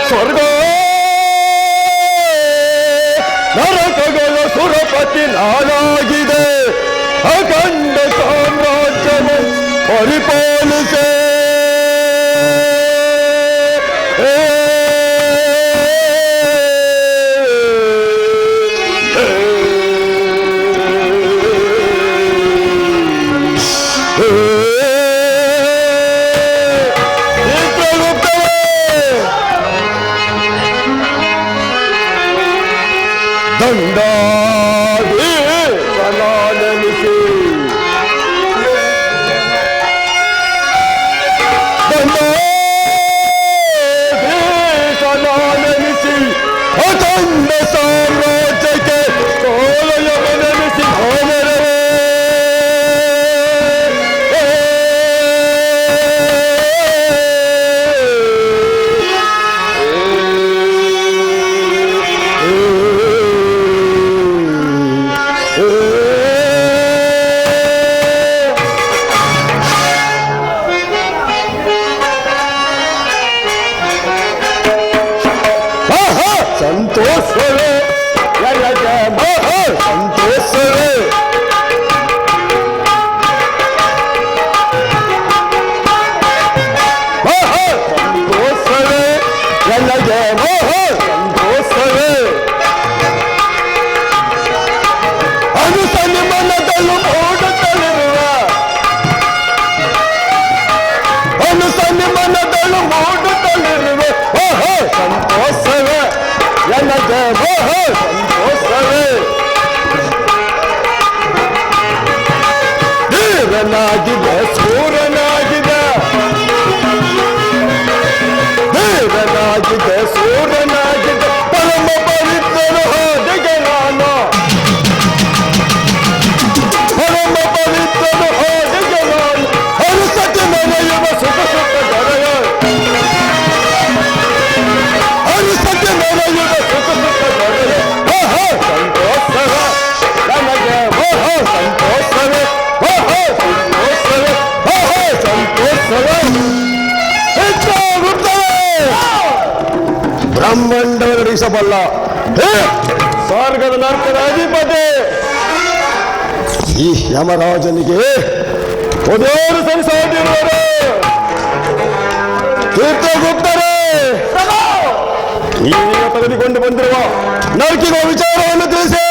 ಸ್ವರ್ಗ ನರಕಗಳ ಸುರಪತಿ ನಾನಾಗಿದೆ, ಅಖಂಡ ಸಾಮ್ರಾಜ್ಯವು ಪರಿಪಾಲಿಸೆ. ದಂಡಾದಿ ಸನಾನನಿಸಿ ಅಖಂಡ ಸಾಮ್ರಾಜ್ಯಕ್ಕೆ ಕೋಲಯವನೆನಿಸಿ ಹೋದರೇ. ಸಂತೋಷವೇ ಸಂತೋಷವೇ ಸಂತೋಷವೇ ಎಲ್ಲಗೆ ಸಂತೋಷವೇ. ಅನುಸನಿ ಮನದಲ್ಲೂ ಮೂಡುತ್ತಲಿರುವ ಅನುಸನಿ ಮನದಲ್ಲೂ ಮೂಡುತ್ತಲಿರುವ ಸಂತೋಷವೇ ಎಲ್ಲಗೆ ಸಂತೋಷವೇ. ದೇವನಾಗಿದೆ ಸೂರನಾಗಿದೆ, ದೇವನಾಗಿದೆ ಸೂರನಾಗಿದೆ, ಪರಮ ಪವಿತ್ರನು ಹಾದಿಗೆ ನಾನು, ಪರಮ ಪವಿತ್ರನು ಹಾದಿಗೆ ನಾನು, ಅನುಸತಿ ನೆನೆಯುವ ಸುಖ ಸುಖ ದೊರೆಯ, ಅನುಸತಿ ನೆನೆಯುವ ಸುಖ ಸುಖ ದೊರೆಯ. ಸಂತೋಷವ ನನಗೆ ಸಂತೋಷವೇ ಸಂತೋಷವೇ ಸಂತೋಷವೇ. ಬ್ರಹ್ಮಾಂಡ ನಡೆಸಬಲ್ಲ ಸ್ವರ್ಗದ ನರ್ಕದ ಅಧಿಪತಿ ಈ ಯಮರಾಜನಿಗೆ ಉದೇರು ಸರಿಸಾಟಿರುವರು. ತೀರ್ಥಗುಪ್ತರೇ, ನೀವೀಗ ತೆಗೆದುಕೊಂಡು ಬಂದಿರುವ ನರ್ಕಿನ ವಿಚಾರವನ್ನು ತಿಳಿಸಿ.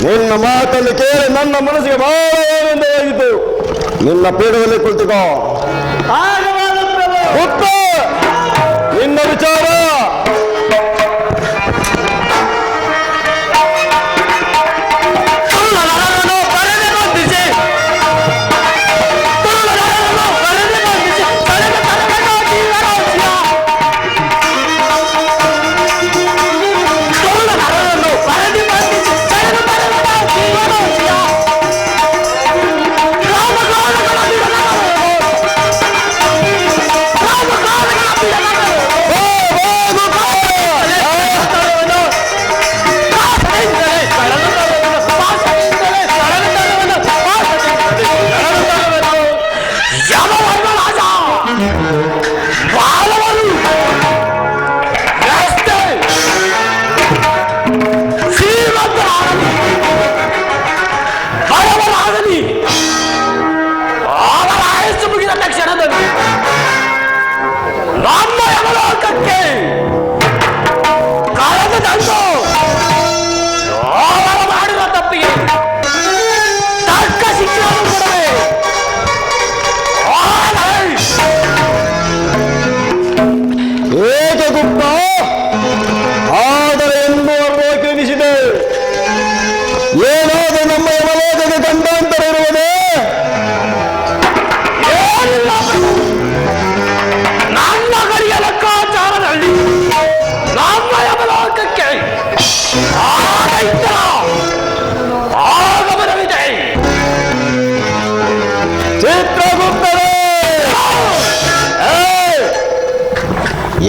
ನಿನ್ನ ಮಾತನ್ನು ಕೇಳಿ ನನ್ನ ಮನಸ್ಸಿಗೆ ಬಹಳ ಆನಂದವಾಗಿತ್ತು. ನಿನ್ನ ಪೀಠದಲ್ಲಿ ಕುಳಿತುಕೋ. ನಿನ್ನ ವಿಚಾರ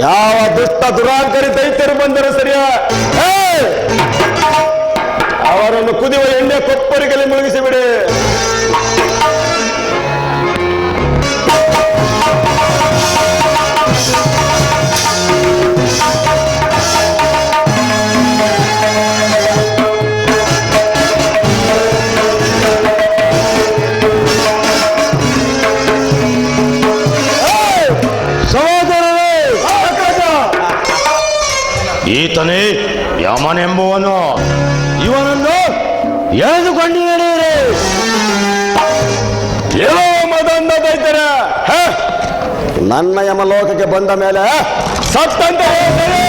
ಯಾವ ದುಷ್ಟ ದುರಾಂಕರಿ ದೈತ್ಯರು ಬಂದರೂ ಸರಿಯ ಅವರನ್ನು ಕುದಿಯುವ ಎಣ್ಣೆ ಕೊಪ್ಪರಿಗೆಲ್ಲಿ ಮುಳುಗಿಸಿಬಿಡಿ. ಈತನೇ ಯಮನೆಂಬುವನು. ಇವನನ್ನು ಎಳೆದುಕೊಂಡು ನಡೆಯಿರಿ. ಏನೋ ಮದಂದ ದೈತ್ಯರ ನನ್ನ ಯಮಲೋಕಕ್ಕೆ ಬಂದ ಮೇಲೆ ಸತ್ತಂತ ಹೇಳ್ತಾರೆ.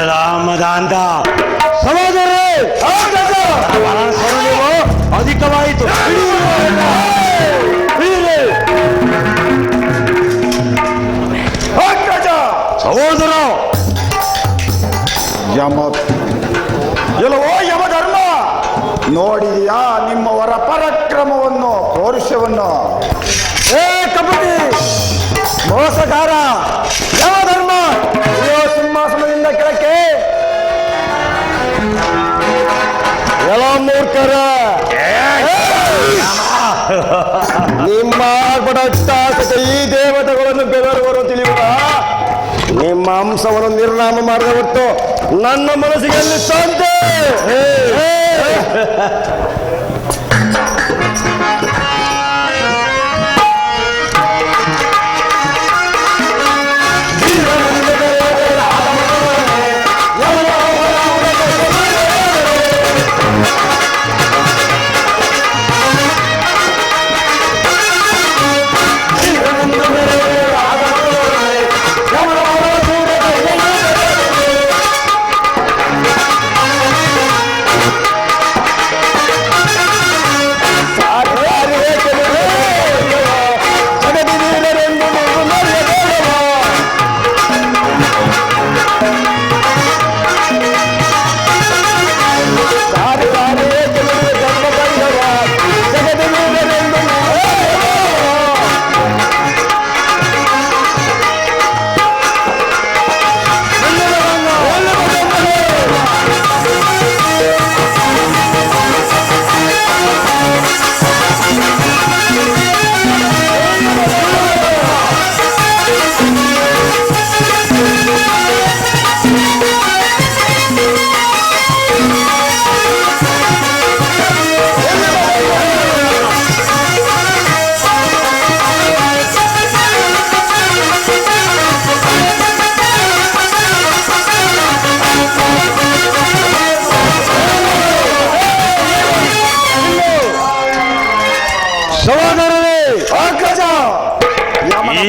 ರಾಮದಾಂತ ಸಹೋದರೇ ಅಧಿಕವಾಯಿತು. ಸಹೋದರ ಎಲ್ಲವೋ ಯಮಧರ್ಮ, ನೋಡಿದೆಯಾ ನಿಮ್ಮವರ ಪರಾಕ್ರಮವನ್ನು, ಪೌರುಷವನ್ನು? ಏ ಕಪಟಿ ಮೋಸಗಾರ ಯಮಧರ್ಮ, ಸಿಂಹಾಸನದಿಂದ ಕೆಳಕ್ಕೆ ಎಲ್ಲ ಮೂರ್ಖರ ನಿಮ್ಮ ಬಡಾಸತೆ ಈ ದೇವತೆಗಳನ್ನು ಬೆದರುವರು ತಿಳಿಯುವ ನಿಮ್ಮ ಅಂಶವನ್ನು ನಿರ್ನಾಮ ಮಾಡದ ಹೊತ್ತು ನನ್ನ ಮನಸ್ಸಿಗೆ ಎಲ್ಲಿ ಶಾಂತಿ?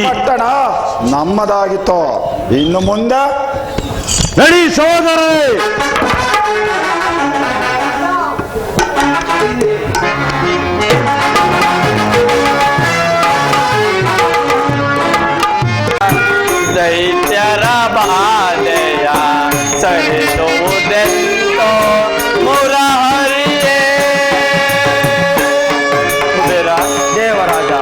ಪಟ್ಟಣ ನಮ್ಮದಾಗಿತ್ತು, ಇನ್ನು ಮುಂದೆ ನಡಿ ಸಹೋದರರೇ. ದೈತ್ಯರ ಬಾಧೆಯ ಸಹಿಸುವುದೆಂದೋ ಮುರಹರಿಯೇ. ದೇವರಾಜ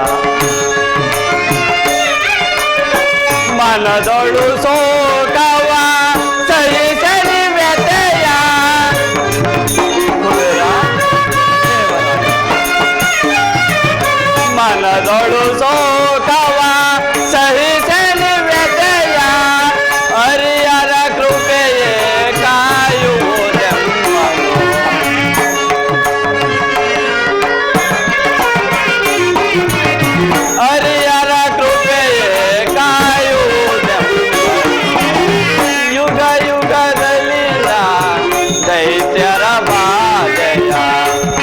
ಮನದೊಳು ಸೋಕವ ಸಹಿಸಲಿ ವ್ಯತೆಯ. ಮನದೊಳು ಸೋಕವ ಸಹಿಸಲಿ ವ್ಯತೆಯ. ಹರಿಯರ ಕೃಪೆಯೇ ಕಾಯುವುದೆಂಬನು. ಹರಿಯರ ಕೃಪೆಯೇ ಕಾಯುವುದೆಂಬನು. ದೈತ್ಯರ ಬಾಧೆಯ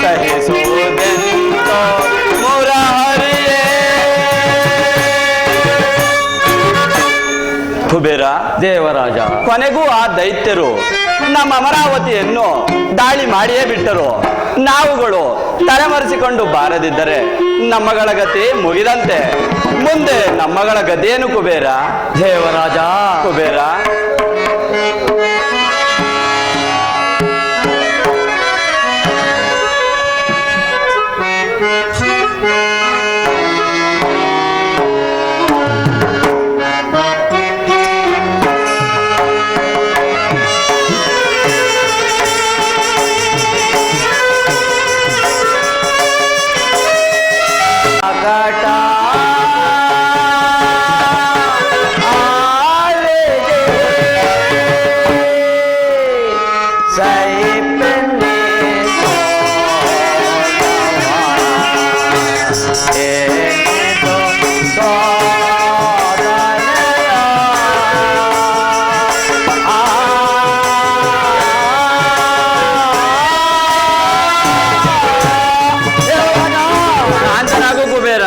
ಸಹಿಸುವುದೆಂತೋ ಮುರಹರಿಯೇ. ಕುಬೇರ, ದೇವರಾಜ, ಕೊನೆಗೂ ಆ ದೈತ್ಯರು ನಮ್ಮ ಅಮರಾವತಿಯನ್ನು ದಾಳಿ ಮಾಡಿಯೇ ಬಿಟ್ಟರು. ನಾವುಗಳು ತಲೆಮರೆಸಿಕೊಂಡು ಬಾರದಿದ್ದರೆ ನಮ್ಮಗಳ ಗತಿ ಮುಗಿದಂತೆ. ಮುಂದೆ ನಮ್ಮಗಳ ಗತಿಯೇನು ಕುಬೇರ? ದೇವರಾಜ, ಕುಬೇರ, ಶಾಂತನಾಗು ಕುಬೇರ.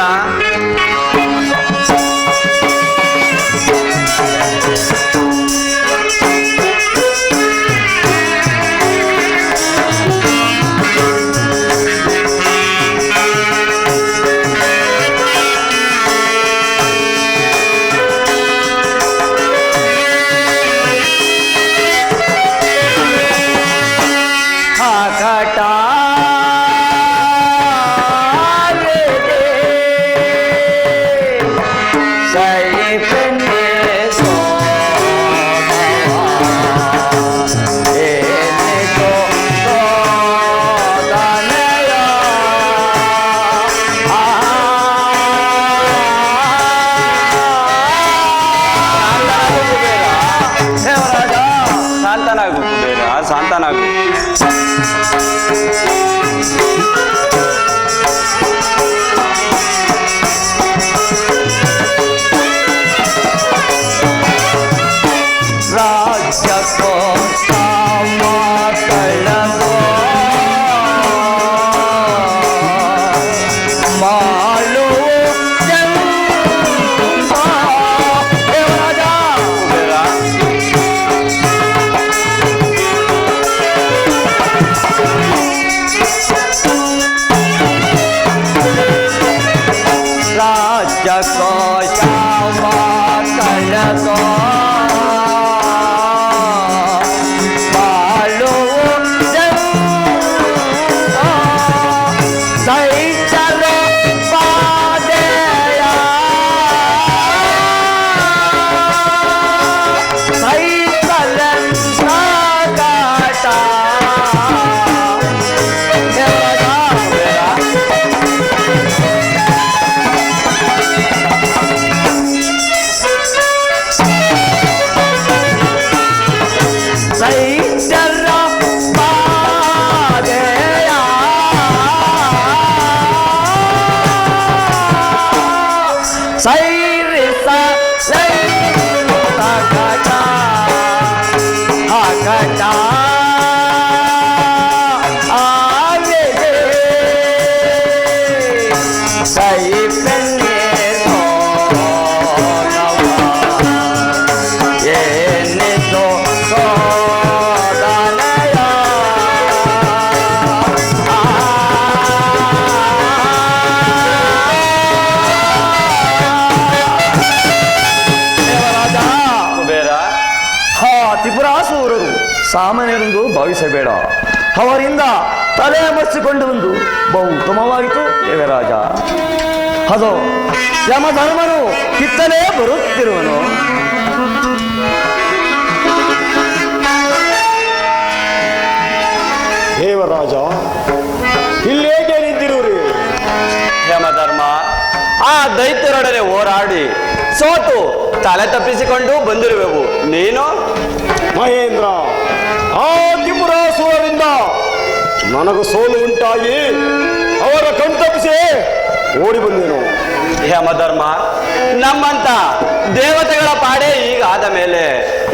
ಶಾಂತನಾಗು ಕುಬೇರ, ಶಾಂತನಾಗು. ರಾಜ್ಯಕ್ಕೋ ಕಳಗೋ ಮಾಳು ದೇವರಾಜ, ಕುಬೇರ, ರಾಜ್ಯಕ್ಕೋ ಶಾಮ ಕಳಗೋ ಮಾಳು ಸೈಚಲ ಪಾದೆಯ ಸೈಕಲ ಸಾಗಾಟ. ಸೈಚಲ ಪಾದೆಯ ಸೈರಿಸ ಸೈಕಟ ಹಾಕಟ ಆವೆ ಸೈ ಪೆನ್ನೆ ಏನಿದು ಸೋದನಯ ದೇವರಾಜ, ಕುಬೇರ, ಹಾ ತ್ರಿಪುರಾಸುರರು ಸಾಮಾನ್ಯರೆಂದು ಭಾವಿಸಬೇಡ. ಅವರಿಂದ ತಲೆ ಮರೆಸಿಕೊಂಡು ಒಂದು ಬಹು ಉತ್ತಮವಾಯಿತು ದೇವರಾಜ. ಅದು ಯಮಧರ್ಮನು ಕಿತ್ತಲೇ ಬರುತ್ತಿರುವನು. ದೇವರಾಜ, ಇಲ್ಲೇಕೆ ನಿಂತಿರುವ್ರಿ? ಯಮಧರ್ಮ, ಆ ದೈತ್ಯರೊಡನೆ ಹೋರಾಡಿ ಸೋತು ತಲೆ ತಪ್ಪಿಸಿಕೊಂಡು ಬಂದಿರುವೆವು. ನೀನು ಮಹೇಂದ್ರ, ಆ ತ್ರಿಪುರಾಸುರರಿಂದ ನನಗೂ ಸೋಲು ಉಂಟಾಗಿ ಅವರ ಕಣ್ತಪ್ಪಿಸಿ ಓಡಿ ಬಂದೇನು. ಯಮಧರ್ಮ, ನಮ್ಮಂತ ದೇವತೆಗಳ ಪಾಡೇ ಈಗ ಆದ ಮೇಲೆ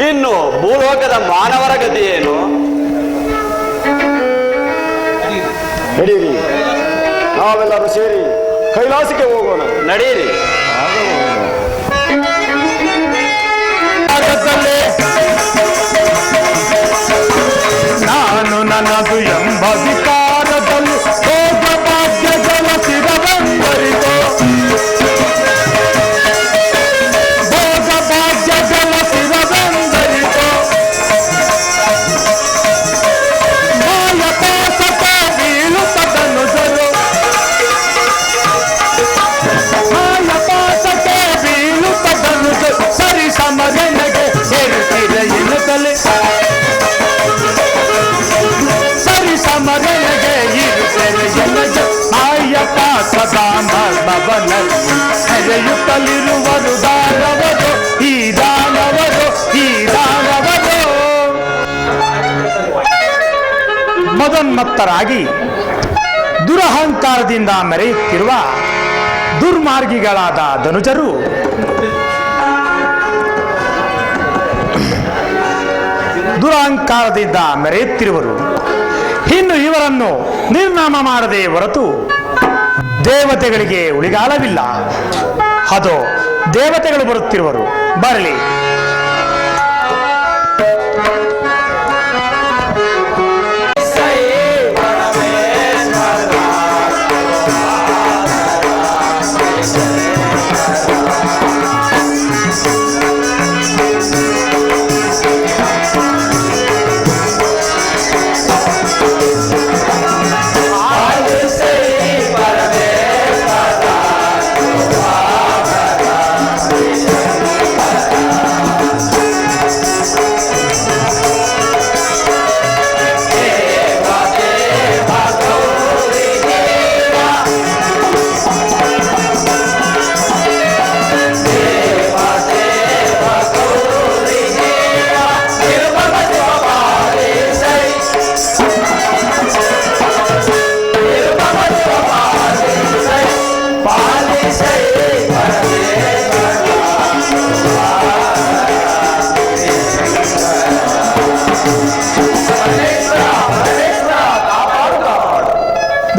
ಇನ್ನು ಭೂಲೋಕದ ಮಾನವರ ಗತಿ ಏನು? ನಡೀರಿ, ನಾವೆಲ್ಲರೂ ಸೇರಿ ಕೈಲಾಸಕ್ಕೆ ಹೋಗೋಣ. ನಡೀರಿ. ನಾನು ನನ್ನದು ಎಂಬ ವಿಕಾರದಲ್ಲಿ ಭೋಗ ಭಾಗ್ಯಗಳ ಸ್ಥಿರವೆಂದರಿತು, ಭೋಗ ಭಾಗ್ಯಗಳ ಸ್ಥಿರವೆಂದರಿತು, ಮಾಯ ಪಾಸಕ್ಕೆ ಬೀಳುತ್ತದನುಜರು, ಮಾಯ ಪಾಸಕ್ಕೆ ಬೀಳುತ್ತದನುಜರು, ಸರಿ ಸಮರನೆಗೆ ಸೇರುತ್ತಿದೆ ಎನ್ನುತ್ತಲೇ ಸಮರನೆಗೆ ಇರುತ್ತೇವೆ ಎನ್ನಜ ಆಯಪ್ಪ ಸದಾ ಮರ್ಮವನಲ್ಲಿ ಹರೆಯುತ್ತಲಿರುವರು ದಾನವರು, ಈ ದಾನವರು, ಈ ದಾನವರು. ಮದೋನ್ಮತ್ತರಾಗಿ ದುರಹಂಕಾರದಿಂದ ಮೆರೆಯುತ್ತಿರುವ ದುರ್ಮಾರ್ಗಿಗಳಾದ ಧನುಜರು ದುರಹಂಕಾರದಿಂದ ಮೆರೆಯುತ್ತಿರುವರು. ಇನ್ನು ಇವರನ್ನು ನಿರ್ನಾಮ ಮಾಡದೆ ಹೊರತು ದೇವತೆಗಳಿಗೆ ಉಳಿಗಾಲವಿಲ್ಲ. ಅದು ದೇವತೆಗಳು ಬರುತ್ತಿರುವರು, ಬರಲಿ.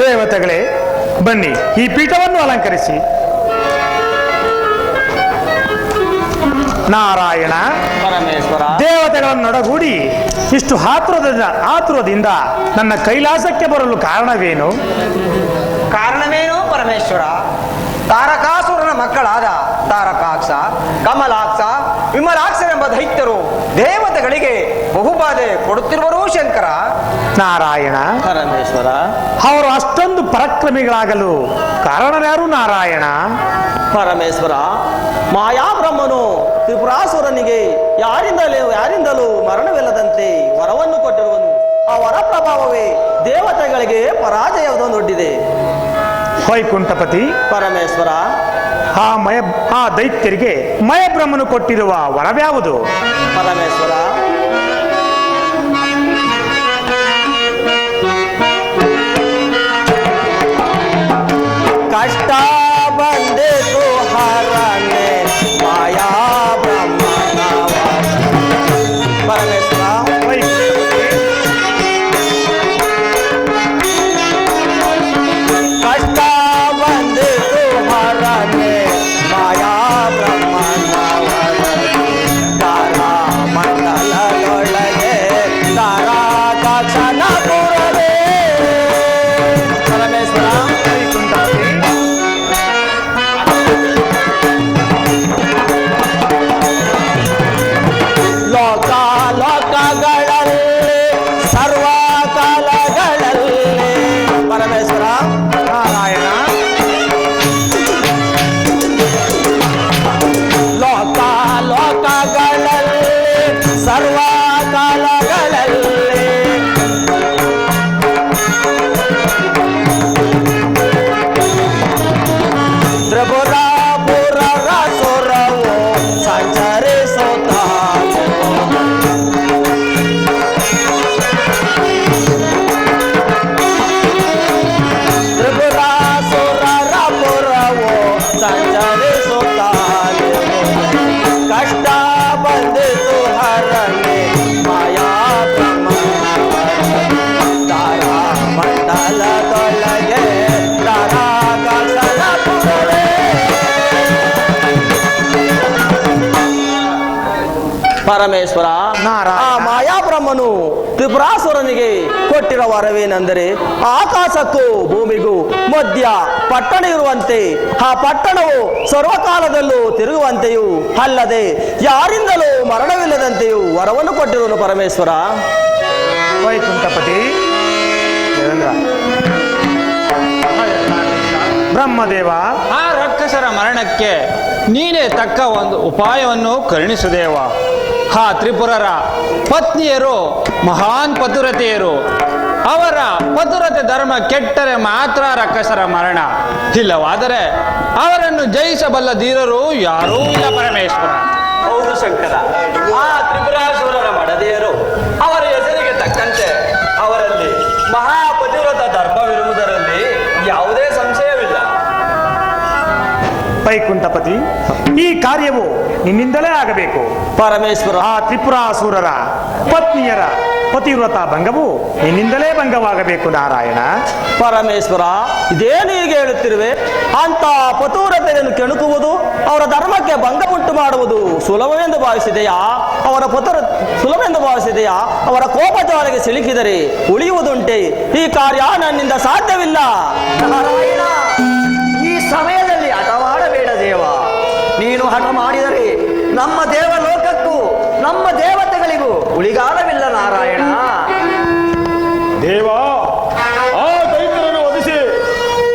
ದೇವತೆಗಳೇ ಬನ್ನಿ, ಈ ಪೀಠವನ್ನು ಅಲಂಕರಿಸಿ. ನಾರಾಯಣ, ಪರಮೇಶ್ವರ, ದೇವತೆಗಳನ್ನೊಡಗೂಡಿ ಇಷ್ಟು ಆತುರದಿಂದ ನನ್ನ ಕೈಲಾಸಕ್ಕೆ ಬರಲು ಕಾರಣವೇನು? ಕಾರಣವೇನು ಪರಮೇಶ್ವರ? ತಾರಕಾಸುರನ ಮಕ್ಕಳಾದ ತಾರಕಾಕ್ಷ, ಕಮಲಾಕ್ಷ, ವಿಮಲಾಕ್ಷರೆಂಬ ದೈತ್ಯರು ದೇವತೆಗಳಿಗೆ ಬಹುಬಾಧೆ ಕೊಡುತ್ತಿರುವರು ಶಂಕರ. ನಾರಾಯಣ, ಪರಮೇಶ್ವರ, ಅವರು ಅಷ್ಟೊಂದು ಪರಾಕ್ರಮಿಗಳಾಗಲು ಕಾರಣವ್ಯಾರು ನಾರಾಯಣ? ಪರಮೇಶ್ವರ, ಮಾಯಾಬ್ರಹ್ಮನು ತ್ರಿಪುರಾಸುರನಿಗೆ ಯಾರಿಂದಲೂ ಮರಣವಿಲ್ಲದಂತೆ ವರವನ್ನು ಕೊಟ್ಟಿರುವನು. ಆ ವರ ಪ್ರಭಾವವೇ ದೇವತೆಗಳಿಗೆ ಪರಾಜಯವನ್ನೊಡ್ಡಿದೆ. ವೈಕುಂಠಪತಿ ಪರಮೇಶ್ವರ, ಆ ದೈತ್ಯರಿಗೆ ಮಯಬ್ರಹ್ಮನು ಕೊಟ್ಟಿರುವ ವರವ್ಯಾವುದು? ಪರಮೇಶ್ವರ, ಕಷ್ಟ ಬಂದಿತು ಹರನೆ ಮಾಯಾ ಬ್ರಹ್ಮನ ಪರಮೇಶ್ವರ, ಕಷ್ಟ ಬಂದಿತು ಹರನೆ ಮಾಯಾ ಬ್ರಹ್ಮನ ತಾರಾ ಮಂಡಲ ಪರಮೇಶ್ವರ ನಾರಾಯಣ. ಆ ಮಾಯಾಬ್ರಹ್ಮನು ತ್ರಿಪುರಾಸುರನಿಗೆ ಕೊಟ್ಟಿರೋ ವರವೇನೆಂದರೆ ಆಕಾಶಕ್ಕೂ ಭೂಮಿಗೂ ಮಧ್ಯ ಪಟ್ಟಣ ಇರುವಂತೆ, ಆ ಪಟ್ಟಣವು ಸರ್ವಕಾಲದಲ್ಲೂ ತಿರುಗುವಂತೆಯೂ ಅಲ್ಲದೆ ಯಾರಿಂದಲೂ ಮರಣವಿಲ್ಲದಂತೆಯೂ ವರವನ್ನು ಕೊಟ್ಟಿರುವನು ಪರಮೇಶ್ವರ. ವೈಕುಂಠಪತಿ ದೇವೇಂದ್ರ. ಬ್ರಹ್ಮದೇವ, ಆ ರಾಕ್ಷಸರ ಮರಣಕ್ಕೆ ನೀನೇ ತಕ್ಕ ಒಂದು ಉಪಾಯವನ್ನು ಕರುಣಿಸುದೇವ. ಆ ತ್ರಿಪುರರ ಪತ್ನಿಯರು ಮಹಾನ್ ಪತಿವ್ರತೆಯರು. ಅವರ ಪತಿವ್ರತೆ ಧರ್ಮ ಕೆಟ್ಟರೆ ಮಾತ್ರ ರಾಕ್ಷಸರ ಮರಣ, ಇಲ್ಲವಾದರೆ ಅವರನ್ನು ಜಯಿಸಬಲ್ಲ ಧೀರರು ಯಾರೂ ಇಲ್ಲ ಪರಮೇಶ್ವರ. ಹೌದು ಶಂಕರ, ಆ ತ್ರಿಪುರಾಸುರರ ಮಡದಿಯರು ಅವರ ಹೆಸರಿಗೆ ತಕ್ಕಂತೆ ಅವರಲ್ಲಿ ಮಹಾಪತಿವ್ರತ ಧರ್ಮವಿರುವುದರಲ್ಲಿ ಯಾವುದೇ ಸಂಶಯವಿಲ್ಲ. ವೈಕುಂಠಪತಿ, ಈ ಕಾರ್ಯವು ನಿನ್ನಿಂದಲೇ ಆಗಬೇಕು. ಪರಮೇಶ್ವರ ಆ ತ್ರಿಪುರಾಸುರರ ಪತ್ನಿಯರ ಪತಿವ್ರತ ಭಂಗವು ನಿನ್ನಿಂದಲೇ ಭಂಗವಾಗಬೇಕು ನಾರಾಯಣ. ಪರಮೇಶ್ವರ, ಇದೇನು ಹೀಗೆ ಹೇಳುತ್ತಿರುವೆ? ಅಂತ ಪತಿವ್ರತೆಯನ್ನು ಕೆಣಕುವುದು, ಅವರ ಧರ್ಮಕ್ಕೆ ಭಂಗ ಉಂಟು ಮಾಡುವುದು ಸುಲಭವೆಂದು ಭಾವಿಸಿದೆಯಾ? ಅವರ ಸುಲಭವೆಂದು ಭಾವಿಸಿದೆಯಾ? ಅವರ ಕೋಪದೊಳಗೆ ಸಿಲುಕಿದರೆ ಉಳಿಯುವುದುಂಟೆ? ಈ ಕಾರ್ಯ ನನ್ನಿಂದ ಸಾಧ್ಯವಿಲ್ಲ. ನಾರಾಯಣ, ಈ ಸಮಯದಲ್ಲಿ ಹಠ ಮಾಡಬೇಡ ದೇವ. ನೀನು ಹಠ ಮಾಡಿದರೆ ನಮ್ಮ ದೇವಲೋಕಕ್ಕೂ ನಮ್ಮ ದೇವತೆಗಳಿಗೂ ಉಳಿಗಾಲವಿಲ್ಲ ನಾರಾಯಣ. ದೇವ, ಆ ದೈತ್ಯರನ್ನು ವಧಿಸಿ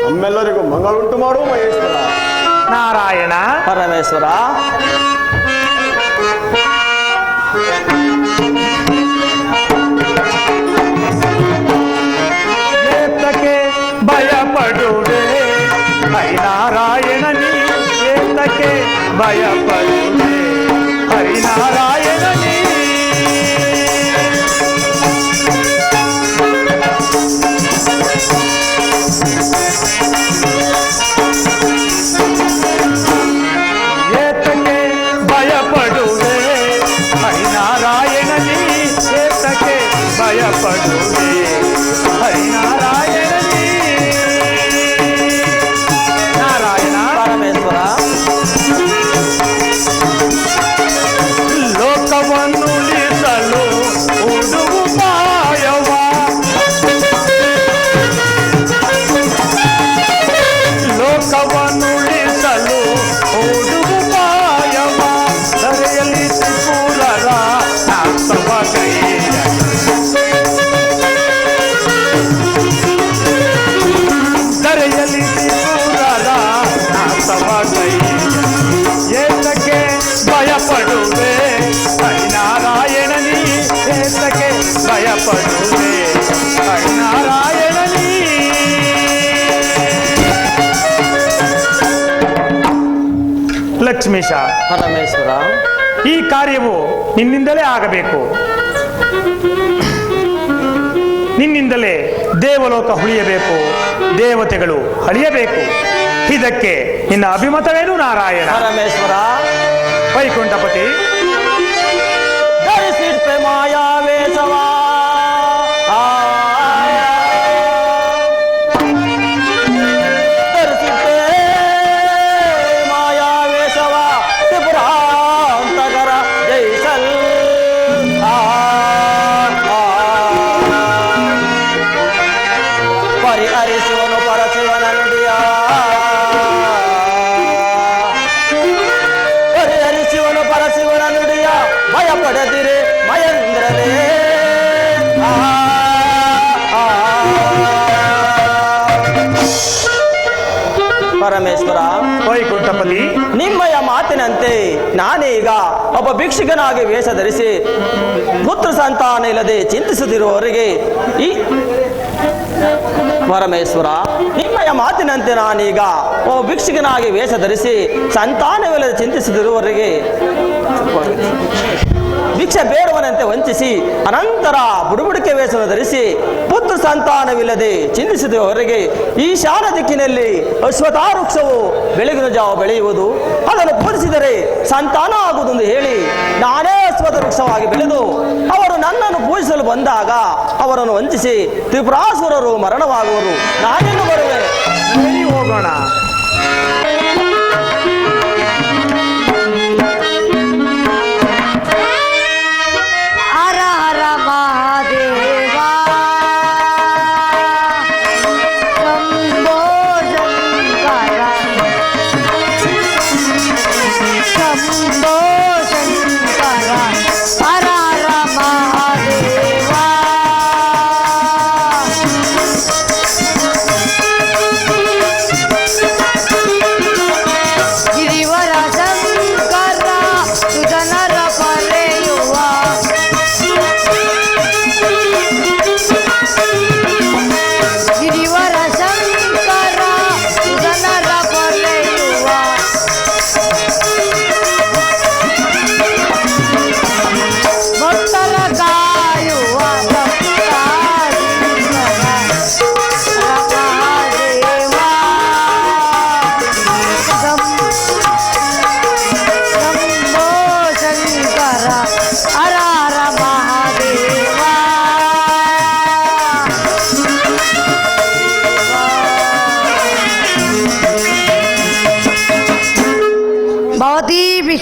ನಮ್ಮೆಲ್ಲರಿಗೂ ಮಂಗಳುಂಟು ಮಾಡುವ ಮಹೇಶ್ವರ. ನಾರಾಯಣ, ಪರಮೇಶ್ವರ, ಏತಕ್ಕೆ ಭಯಪಡುವೆ ಹರಿನಾರಾಯಣ ನೀ, ಏತಕ್ಕೆ ಭಯಪಡುವೆ ಹರಿನಾರಾಯಣ ನೀ. ಏತಕ್ಕೆ ಭಯಪಡುವೆ ಹರಿನಾರಾಯಣ ನೀ, ಏತಕ್ಕೆ ಭಯಪಡುವೆ ಹರಿನಾರಾಯಣ ನೀ. ನಾರಾಯಣ, ಪರಮೇಶ್ವರ, ಲೋಕವನ್ನು ಉಳಿಸಲು ಉಡುಪಾಯವ, ಲೋಕವನ್ನು ಉಳಿಸಲು ಉಡುಪಾಯವ, ಧರೆಯಲ್ಲಿ ತ್ರಿಪುರರ ನಾಲ್ಕವ ಕೈಯ, ಧರೆಯಲ್ಲಿ ತ್ರಿಪುರರ ನಾಲ್ಕವ ಕೈಯ. ಏತಕ್ಕೆ ಭಯಪಡುವೆ ಹರಿನಾರಾಯಣ ನೀ, ಏತಕ್ಕೆ ಭಯಪಡುವೆ ಹರಿನಾರಾಯಣ ನೀ. ಲಕ್ಷ್ಮೀಶ, ಪರಮೇಶ್ವರ, ಈ ಕಾರ್ಯವು ನಿನ್ನಿಂದಲೇ ಆಗಬೇಕು. ನಿನ್ನಿಂದಲೇ ದೇವಲೋಕ ಉಳಿಯಬೇಕು, ದೇವತೆಗಳು ಅಳಿಯಬೇಕು. ಇದಕ್ಕೆ ನಿನ್ನ ಅಭಿಮತವೇನು ನಾರಾಯಣ? ಪರಮೇಶ್ವರ, ವೈಕುಂಠಪತಿ, ಧರಿಸಿಟ್ಟೆ ಮಾಯಾವೇಶವ, ಧರಿಸಿಟ್ಟೆ ಮಾಯಾವೇಶವ, ತ್ರಿಪುರಾಂತಕರ ಜಯಿಸಲ್. ಪರಿಹರಿಸುವನು ಪರಶಿವನ ನುಡಿಯ, ಪರಿಹರಿಸುವನು ಪರಶಿವನ ನುಡಿಯ, ಭಯಪಡದಿರೆ ಮಹೇಂದ್ರರೇ. ಪರಮೇಶ್ವರ, ವೈಕುಂಠಪತಿ, ನಿಮ್ಮಯ ಮಾತಿನಂತೆ ನಾನೀಗ ಒಬ್ಬ ಭಿಕ್ಷುಕನಾಗಿ ವೇಷ ಧರಿಸಿ ಪುತ್ರ ಸಂತಾನ ಇಲ್ಲದೆ ಚಿಂತಿಸುತ್ತಿರುವವರಿಗೆ ಈ ಪರಮೇಶ್ವರ, ನಿಮ್ಮಯ ಮಾತಿನಂತೆ ನಾನೀಗ ಒಬ್ಬ ಭಿಕ್ಷುಕನಾಗಿ ವೇಷ ಧರಿಸಿ ಸಂತಾನವಿಲ್ಲದೆ ಚಿಂತಿಸುತ್ತಿರುವವರಿಗೆ ಭಿಕ್ಷೆ ಬೇಡುವನಂತೆ ವಂಚಿಸಿ ಅನಂತರ ಬುಡುಬುಡಿಕೆ ವೇಷವನ್ನು ಧರಿಸಿ ಪುತ್ರ ಸಂತಾನವಿಲ್ಲದೆ ಚಿಂತಿಸಿದವರೆಗೆ ಈ ಶಾಲ ದಿಕ್ಕಿನಲ್ಲಿ ಅಶ್ವತ್ಥ ವೃಕ್ಷವು ಬೆಳಗಿನ ಜಾವ ಬೆಳೆಯುವುದು, ಅದನ್ನು ಪೂಜಿಸಿದರೆ ಸಂತಾನ ಆಗುವುದೆಂದು ಹೇಳಿ ನಾನೇ ಅಶ್ವತ್ಥ ವೃಕ್ಷವಾಗಿ ಬೆಳೆದು ಅವರು ನನ್ನನ್ನು ಪೂಜಿಸಲು ಬಂದಾಗ ಅವರನ್ನು ವಂಚಿಸಿ ತ್ರಿಪುರಾಸುರರು ಮರಣವಾಗುವರು. ನಾನೆನ್ನು ಬರುವೆ? ಹೇಳಿ ಹೋಗೋಣ.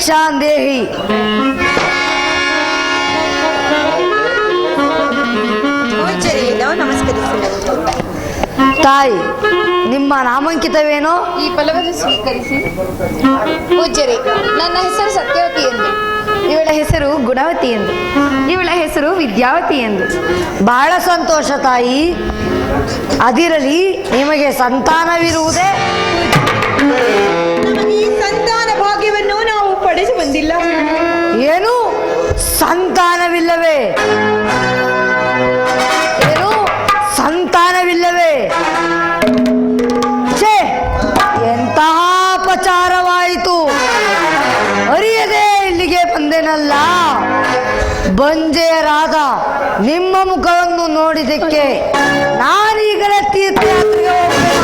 ಭಿಕ್ಷಾಂದೇಹಿ. ತಾಯಿ, ನಿಮ್ಮ ನಾಮಾಂಕಿತವೇನೋ? ಈ ಫಲವನ್ನು ಸ್ವೀಕರಿಸಿ. ಪೂಜ್ಯರೇ, ನನ್ನ ಹೆಸರು ಸತ್ಯವತಿ ಎಂದು. ಇವಳ ಹೆಸರು ಗುಣವತಿ ಎಂದು. ಇವಳ ಹೆಸರು ವಿದ್ಯಾವತಿ ಎಂದು. ಬಹಳ ಸಂತೋಷ ತಾಯಿ. ಅದಿರಲಿ, ನಿಮಗೆ ಸಂತಾನವಿರುವುದೇ? ಈ ಸಂತಾನ ಭಾಗ್ಯವನ್ನು ನಾವು ಪಡೆದು ಬಂದಿಲ್ಲ. ಏನು, ಸಂತಾನವಿಲ್ಲವೇ? ಏನು, ಸಂತಾನವಿಲ್ಲವೇ? ಛೇ, ಎಂತಹ ಅಪಚಾರವಾಯಿತು. ಅರಿಯದೆ ಇಲ್ಲಿಗೆ ಬಂದೆನಲ್ಲ. ಬಂಜೆಯರಾದ ನಿಮ್ಮ ಮುಖವನ್ನು ನೋಡಿದಕ್ಕೆ ನಾನೀಗಲೇ ತೀರ್ಥಯಾತ್ರೆಗೆ ಹೋಗಬೇಕು.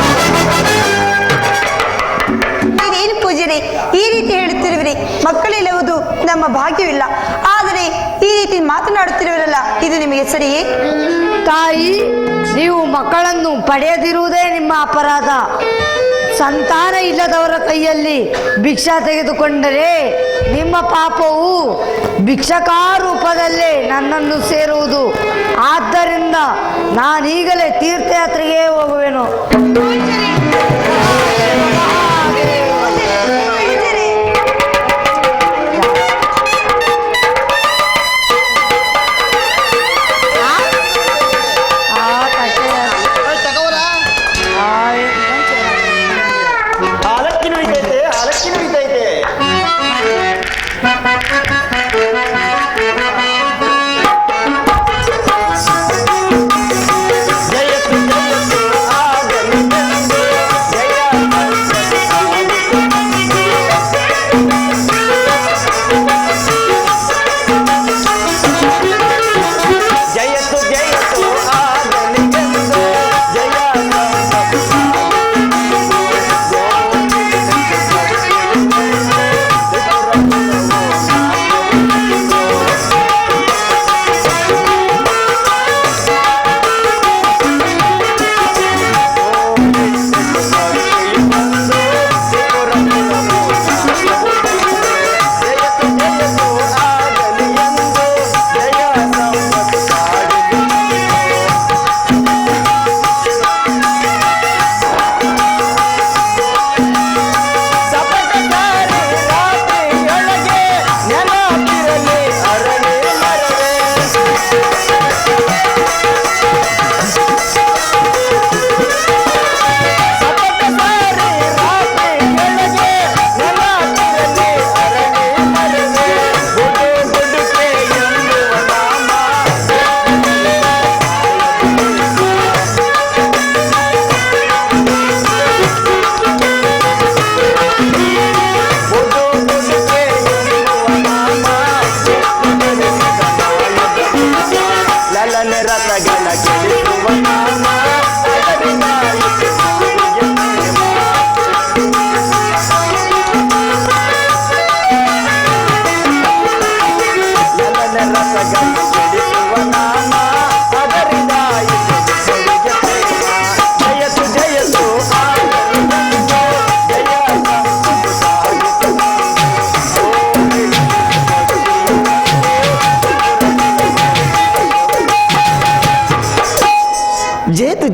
ಇದೇನು ಪೂಜಾರಿ, ಈ ರೀತಿ ಹೇಳುತ್ತಿರುವಿರಿ? ಮಕ್ಕಳಿಲ್ಲವುದು ನಮ್ಮ ಭಾಗ್ಯವಿಲ್ಲ, ಆದರೆ ಈ ರೀತಿ ಮಾತನಾಡುತ್ತಿರುವರಲ್ಲ, ಇದು ನಿಮಗೆ ಸರಿಯೇ? ತಾಯಿ, ನೀವು ಮಕ್ಕಳನ್ನು ಪಡೆಯದಿರುವುದೇ ನಿಮ್ಮ ಅಪರಾಧ. ಸಂತಾನ ಇಲ್ಲದವರ ಕೈಯಲ್ಲಿ ಭಿಕ್ಷಾ ತೆಗೆದುಕೊಂಡರೆ ನಿಮ್ಮ ಪಾಪವು ಭಿಕ್ಷಕಾ ರೂಪದಲ್ಲೇ ನನ್ನನ್ನು ಸೇರುವುದು. ಆದ್ದರಿಂದ ನಾನೀಗಲೇ ತೀರ್ಥಯಾತ್ರೆಗೆ ಹೋಗುವೆನು.